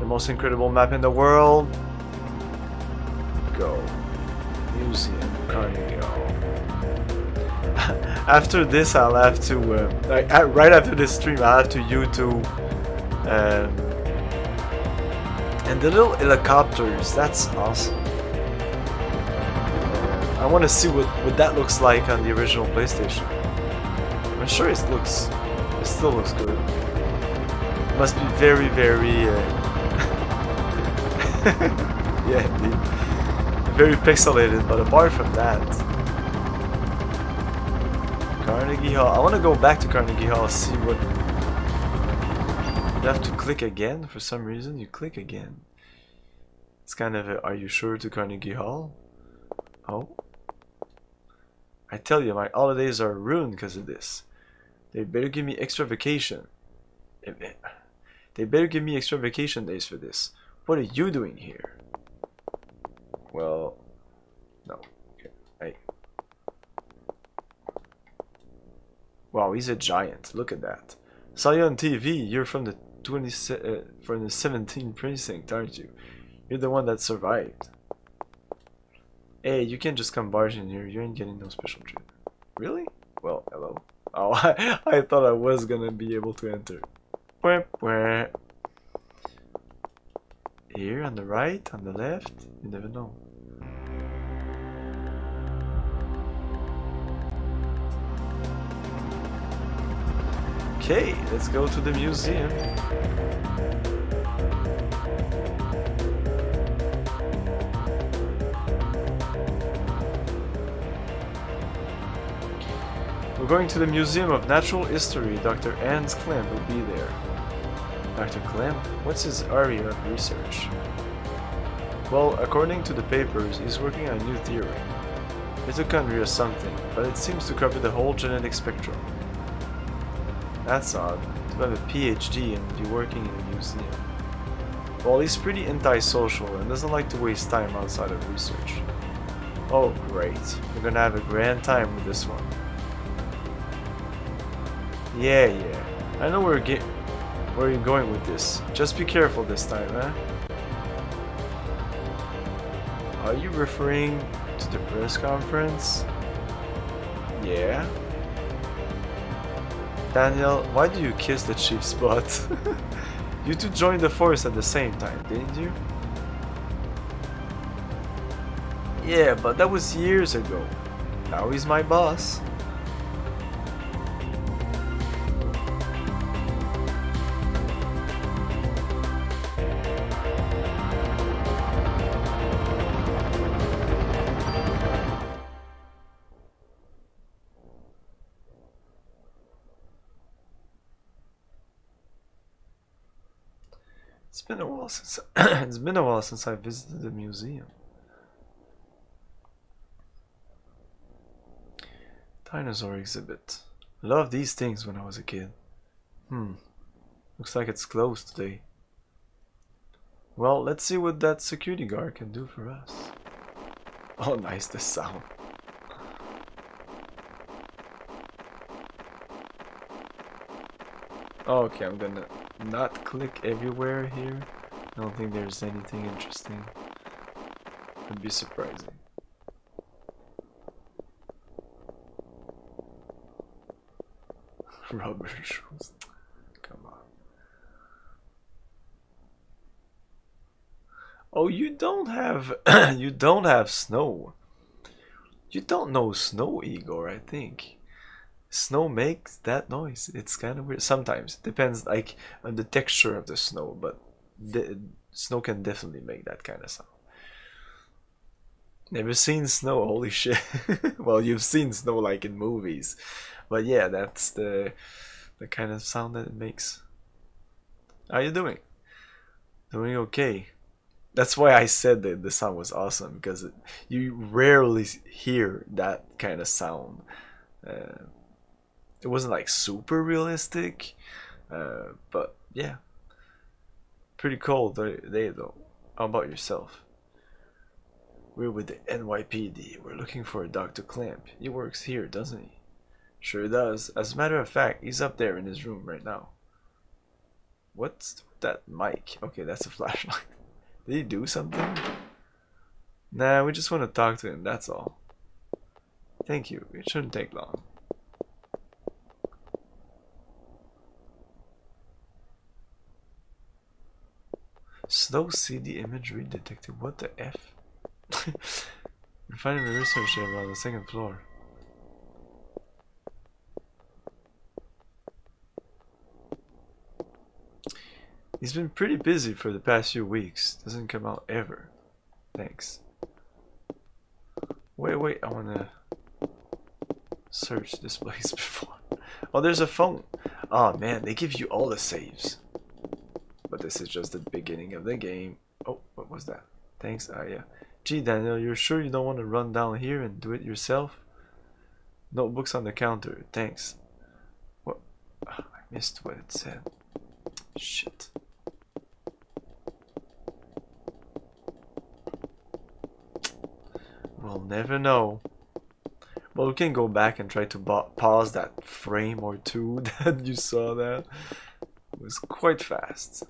The most incredible map in the world. Go. Museum, Carnegie Hall. After this, I'll have to, right after this stream, I'll have to YouTube, and the little helicopters, that's awesome. I want to see what that looks like on the original PlayStation. I'm sure it still looks good. It must be very, very, yeah, indeed. Very pixelated, but apart from that, Carnegie Hall. I want to go back to Carnegie Hall, see what. You have to click again for some reason. You click again. It's kind of a, are you sure to Carnegie Hall? Oh. I tell you, my holidays are ruined because of this. They better give me extra vacation. They better give me extra vacation days for this. What are you doing here? Well, no. Okay. Hey. Wow, he's a giant. Look at that. Saw you on TV. You're from the 17th precinct, aren't you? You're the one that survived. Hey, you can't just come barging here. You ain't getting no special treatment. Really? Well, hello. Oh, I thought I was gonna be able to enter. Here, on the right, on the left, you never know. Okay, let's go to the museum. We're going to the Museum of Natural History. Dr. Hans Klemp will be there. Dr. Klemp? What's his area of research? Well, according to the papers, he's working on a new theory. Mitochondria or something, but it seems to cover the whole genetic spectrum. That's odd, to have a PhD and be working in a museum. Well, he's pretty antisocial and doesn't like to waste time outside of research. Oh great, we're gonna have a grand time with this one. Yeah, I know where you're going with this. Just be careful this time, huh? Are you referring to the press conference? Yeah. Daniel, why do you kiss the chief's butt? You two joined the force at the same time, didn't you? Yeah, but that was years ago. Now he's my boss. It's been a while since it's been a while since I visited the museum. Dinosaur exhibit. Loved these things when I was a kid. Looks like it's closed today. Well, let's see what that security guard can do for us. Oh, nice, the sound. Okay, I'm gonna not click everywhere here. I don't think there's anything interesting. It'd be surprising. Rubber shoes. Come on. Oh, you don't have you don't have snow. You don't know snow, Igor, I think. Snow makes that noise. It's kind of weird. Sometimes. Depends like on the texture of the snow, but the snow can definitely make that kind of sound. Never seen snow, holy shit. Well, you've seen snow like in movies. But yeah, that's the kind of sound that it makes. How you doing? Doing okay. That's why I said that the sound was awesome, because you rarely hear that kind of sound. It wasn't like super realistic, but yeah, pretty cool day though. How about yourself? We're with the NYPD. We're looking for a Dr. Klemp. He works here, doesn't he? Sure does. As a matter of fact, he's up there in his room right now. What's that mic? Okay, that's a flashlight. Did he do something? Nah, we just want to talk to him, that's all. Thank you, it shouldn't take long. Slow CD imagery detected. What the F? We're finding the research area on the second floor. He's been pretty busy for the past few weeks. Doesn't come out ever. Thanks. Wait, I wanna search this place before. Oh, there's a phone. Oh man, they give you all the saves. But this is just the beginning of the game. Oh, what was that? Thanks, yeah. Gee, Daniel, you're sure you don't want to run down here and do it yourself? Notebooks on the counter, thanks. What? Oh, I missed what it said. Shit. We'll never know. Well, we can go back and try to pause that frame or two that you saw that. It was quite fast.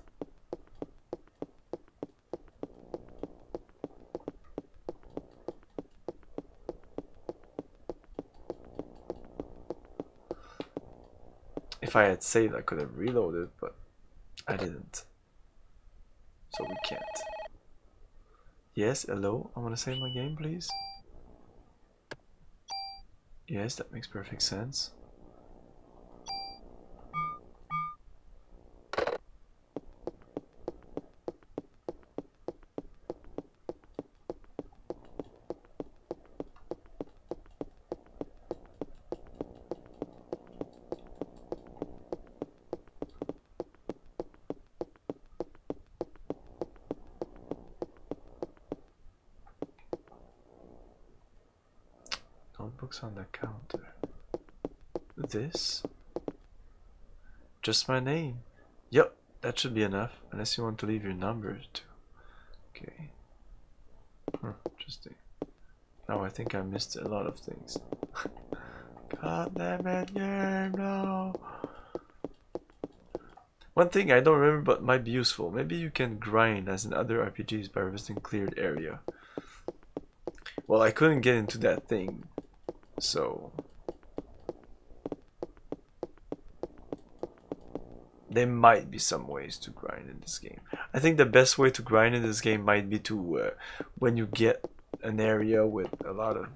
If I had saved, I could have reloaded, but I didn't. So we can't. Yes, hello, I want to save my game, please. Yes, that makes perfect sense. Notebooks on the counter. This? Just my name. Yep, that should be enough. Unless you want to leave your number too. Okay. Interesting. Now I think I missed a lot of things. God damn it, game, no! One thing I don't remember but might be useful. Maybe you can grind as in other RPGs by revisiting cleared area. Well, I couldn't get into that thing, so there might be some ways to grind in this game. I think the best way to grind in this game might be to when you get an area with a lot of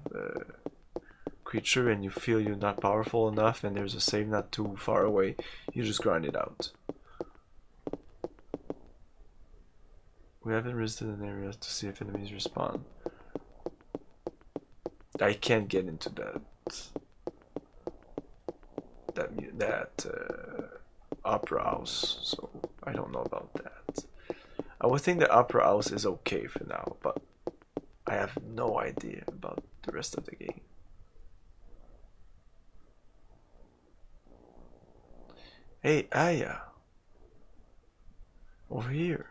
creature and you feel you're not powerful enough and there's a save not too far away, you just grind it out. We haven't visited an area to see if enemies respawn. I can't get into that opera house, so I don't know about that. I would think the opera house is okay for now, but I have no idea about the rest of the game. Hey, Aya, over here.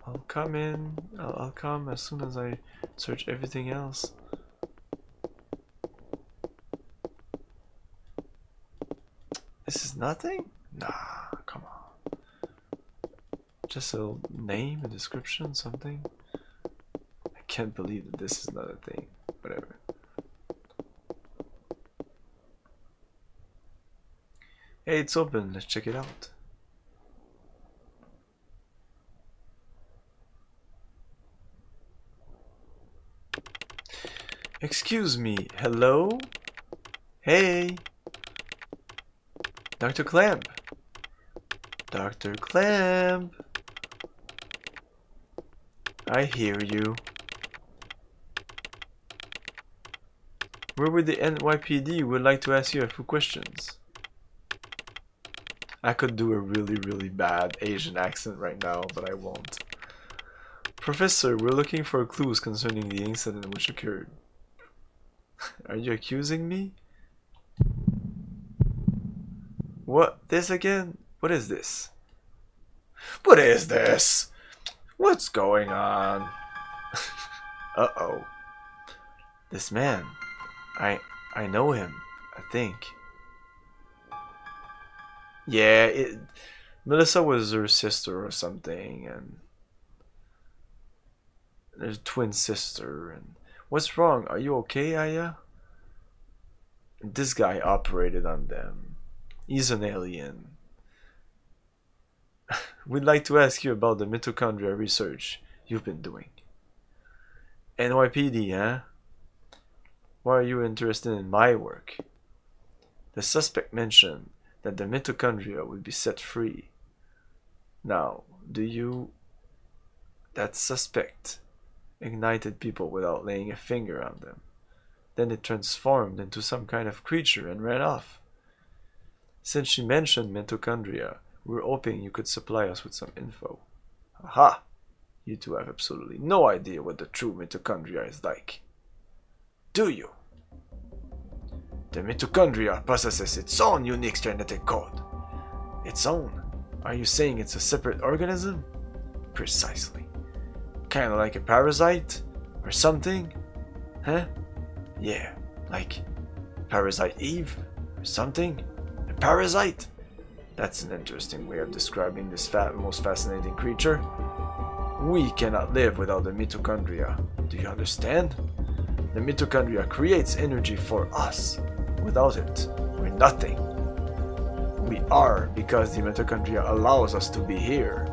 I'll come in. I'll come as soon as I search everything else. This is nothing? Nah, come on. Just a name, a description, something. I can't believe that this is not a thing. Whatever. Hey, it's open. Let's check it out. Excuse me, hello? Hey! Dr. Clamp! Dr. Clamp! I hear you. We're with the NYPD. We'd like to ask you a few questions. I could do a really bad Asian accent right now, but I won't. Professor, we're looking for clues concerning the incident which occurred. Are you accusing me? What? This again? What is this? What is this? What's going on? Uh-oh. This man. I know him, I think. Yeah, Melissa was her sister or something, and there's a twin sister, and what's wrong? Are you okay, Aya? This guy operated on them. He's an alien. We'd like to ask you about the mitochondria research you've been doing. NYPD, huh? Why are you interested in my work? The suspect mentioned that the mitochondria would be set free. Now, that suspect ignited people without laying a finger on them. Then it transformed into some kind of creature and ran off. Since she mentioned mitochondria, we were hoping you could supply us with some info. Aha! You two have absolutely no idea what the true mitochondria is like. Do you? The mitochondria possesses its own unique genetic code. Its own? Are you saying it's a separate organism? Precisely. Kinda like a parasite? Or something? Huh? Yeah, like Parasite Eve? Or something? A parasite? That's an interesting way of describing this most fascinating creature. We cannot live without the mitochondria. Do you understand? The mitochondria creates energy for us. Without it, we're nothing. We are because the mitochondria allows us to be here.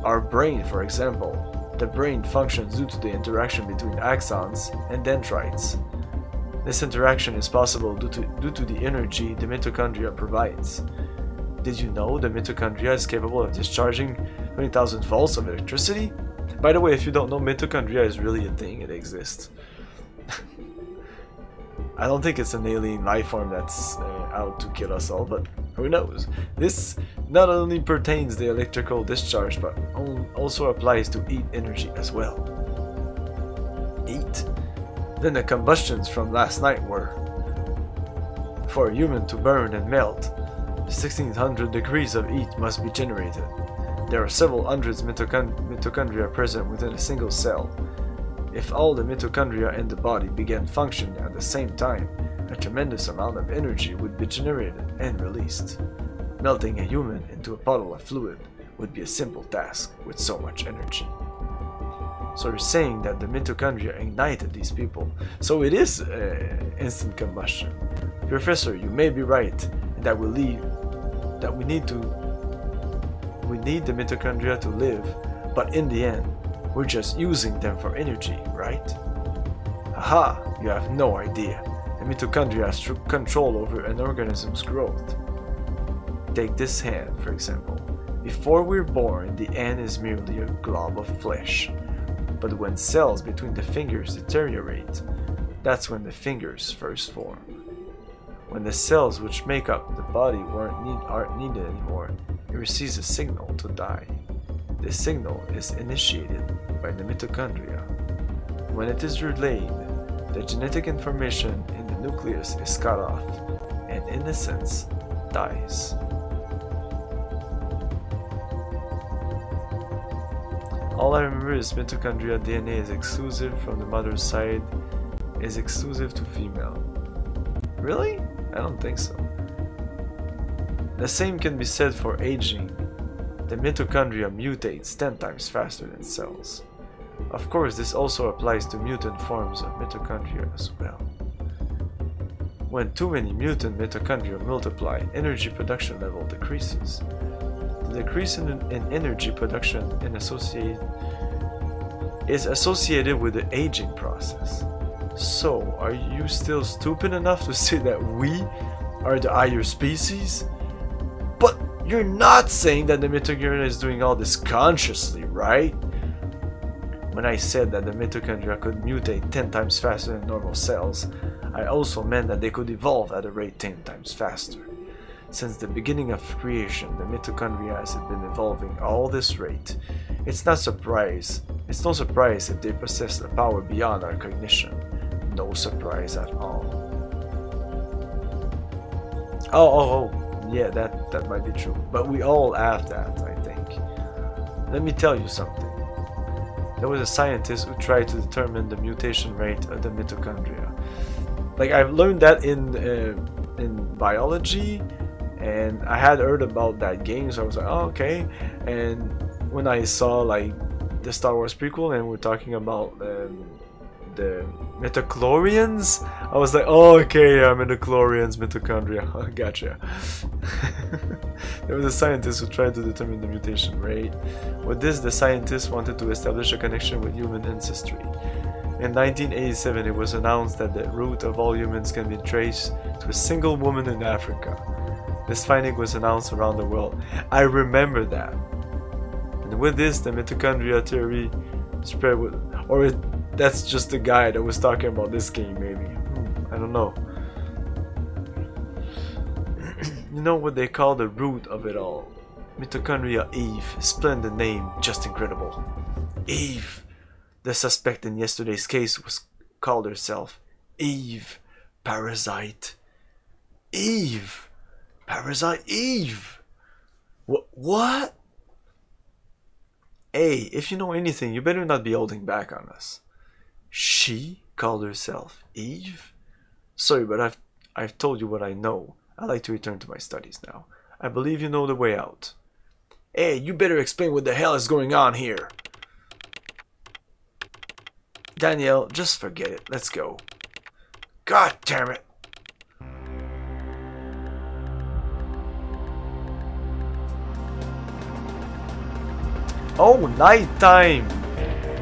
Our brain, for example, the brain functions due to the interaction between axons and dendrites. This interaction is possible due to the energy the mitochondria provides. Did you know the mitochondria is capable of discharging 20,000 volts of electricity? By the way, if you don't know, mitochondria is really a thing, it exists. I don't think it's an alien life form that's out to kill us all, but who knows? This not only pertains to electrical discharge, but also applies to heat energy as well. Heat? Then the combustions from last night were. For a human to burn and melt, 1600 degrees of heat must be generated. There are several hundreds mitochondria present within a single cell. If all the mitochondria in the body began functioning at the same time, a tremendous amount of energy would be generated and released. Melting a human into a puddle of fluid would be a simple task with so much energy. So you're saying that the mitochondria ignited these people. So it is instant combustion. Professor, you may be right in that we need the mitochondria to live, but in the end, we're just using them for energy, right? Aha! You have no idea. The mitochondria has control over an organism's growth. Take this hand, for example. Before we're born, the hand is merely a glob of flesh. But when cells between the fingers deteriorate, that's when the fingers first form. When the cells which make up the body aren't needed anymore, it receives a signal to die. This signal is initiated by the mitochondria. When it is relayed, the genetic information in the nucleus is cut off and, in a sense, dies. All I remember is mitochondria DNA is exclusive from the mother's side, is exclusive to female. Really? I don't think so. The same can be said for aging. The mitochondria mutates 10 times faster than cells. Of course, this also applies to mutant forms of mitochondria as well. When too many mutant mitochondria multiply, energy production level decreases. The decrease in energy production is associated with the aging process. So, are you still stupid enough to say that we are the higher species? But you're not saying that the mitochondria is doing all this consciously, right? When I said that the mitochondria could mutate 10 times faster than normal cells, I also meant that they could evolve at a rate 10 times faster. Since the beginning of creation, the mitochondria has been evolving all this rate. It's no surprise if they possess a power beyond our cognition. No surprise at all. Oh, Yeah, that might be true. But we all have that, I think. Let me tell you something. There was a scientist who tried to determine the mutation rate of the mitochondria. Like, I've learned that in biology, and I had heard about that game, so I was like, oh, okay. And when I saw like the Star Wars prequel and we're talking about the midichlorians, I was like, oh, okay, yeah, midichlorians, mitochondria. Gotcha. There was a scientist who tried to determine the mutation rate. With this, the scientist wanted to establish a connection with human ancestry. In 1987, it was announced that the root of all humans can be traced to a single woman in Africa. This finding was announced around the world. I remember that. And with this, the mitochondria theory spread with... that's just the guy that was talking about this game, maybe. I don't know. You know what they call the root of it all? Mitochondria Eve. Splendid name, just incredible. Eve. The suspect in yesterday's case was called herself Eve. Parasite Eve. Parasite Eve. What? Hey, if you know anything, you better not be holding back on us. She called herself Eve? Sorry, but I've told you what I know. I'd like to return to my studies now. I believe you know the way out. Hey, you better explain what the hell is going on here. Danielle, just forget it. Let's go. God damn it. Oh, nighttime.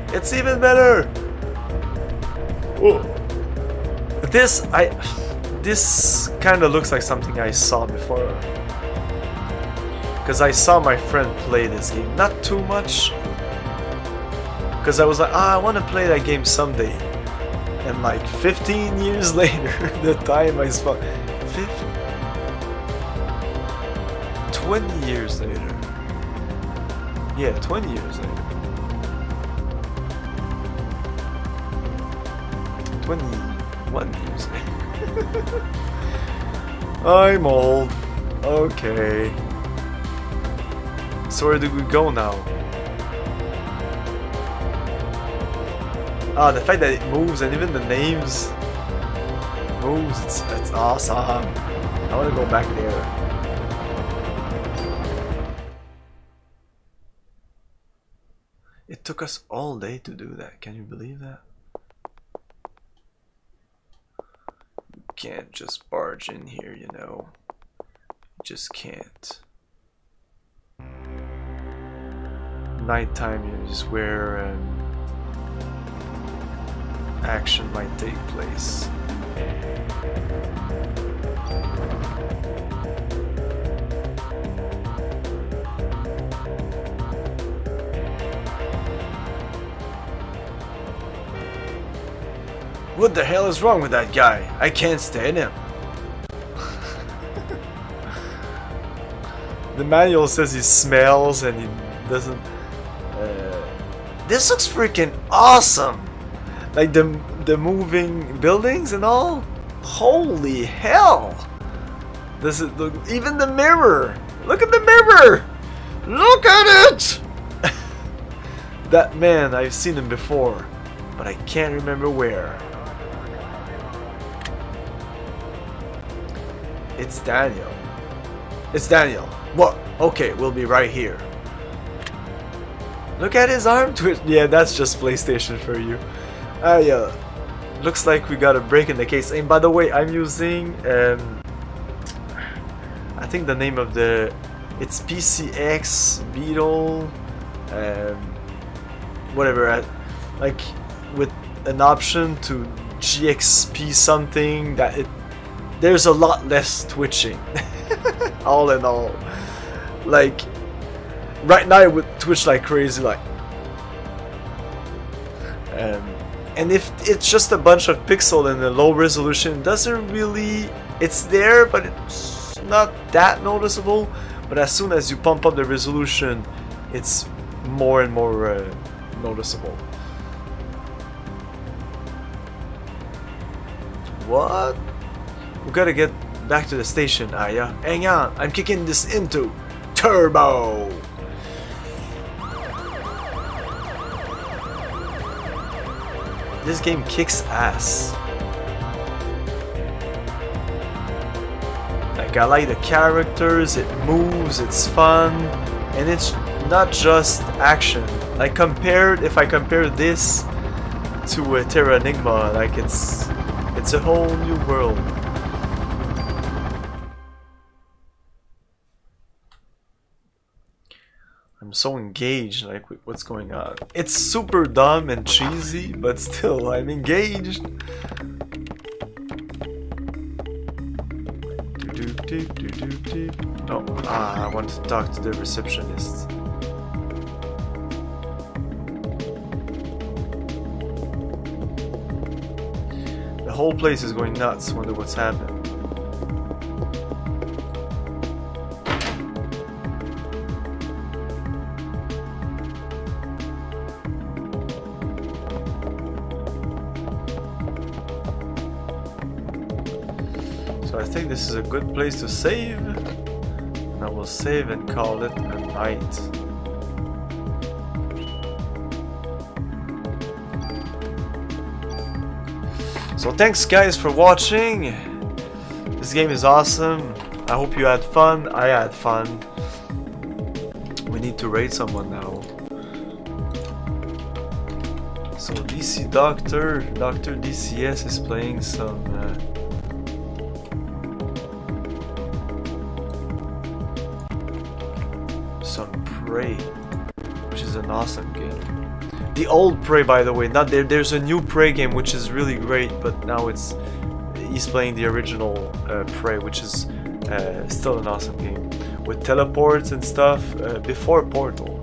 It's even better. Whoa. This kind of looks like something I saw before. Because I saw my friend play this game. Not too much. Because I was like, I want to play that game someday. And like 15 years later, the time I saw... 20 years later. Yeah, 20 years later. 21 years later. I'm old. Okay. So where do we go now? Ah, the fact that it moves and even the names moves, it's awesome. I want to go back there. It took us all day to do that. Can you believe that? You can't just barge in here, you know. You just can't. Nighttime is where action might take place. What the hell is wrong with that guy? I can't stand him. The manual says he smells and he doesn't... This looks freaking awesome! Like the moving buildings and all? Holy hell! Does it look... Even the mirror! Look at the mirror! Look at it! That man, I've seen him before, but I can't remember where. It's Daniel. It's Daniel. What? Okay, we'll be right here. Look at his arm twitch. Yeah, that's just PlayStation for you. Yeah. Looks like we got a break in the case. And by the way, I'm using I think the name of the... It's PCX Beetle whatever, like with an option to GXP something that there's a lot less twitching. All in all, like right now it would twitch like crazy, like and if it's just a bunch of pixels in a low resolution, it doesn't really, it's there but it's not that noticeable. But as soon as you pump up the resolution, it's more and more noticeable. What? We gotta get back to the station, Aya. Hang on, I'm kicking this into turbo. This game kicks ass. Like, I like the characters, it moves, it's fun, and it's not just action. Like, if I compare this to Terra Enigma, like it's a whole new world. I'm so engaged, like, with what's going on. It's super dumb and cheesy, but still, I'm engaged. Oh, I want to talk to the receptionist. The whole place is going nuts. Wonder what's happened. So I think this is a good place to save. And I will save and call it a night. So thanks guys for watching. This game is awesome. I hope you had fun. I had fun. We need to raid someone now. So DC Doctor DCS is playing some Prey, which is an awesome game. The old Prey, by the way, not there. There's a new Prey game which is really great, but now he's playing the original Prey, which is still an awesome game with teleports and stuff before Portal.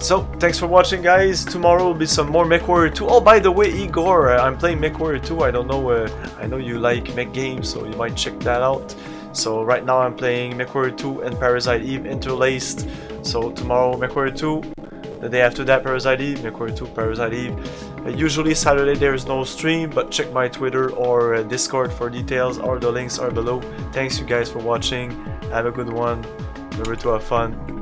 So thanks for watching, guys. Tomorrow will be some more MechWarrior 2. Oh, by the way, Igor, I'm playing MechWarrior 2. I don't know. I know you like mech games, so you might check that out. So right now I'm playing MechWarrior 2 and Parasite Eve interlaced. So tomorrow MechWarrior 2, the day after that Parasite Eve, MechWarrior 2, Parasite Eve. Usually Saturday there is no stream, but check my Twitter or Discord for details, or the links are below. Thanks you guys for watching. Have a good one. Remember to have fun.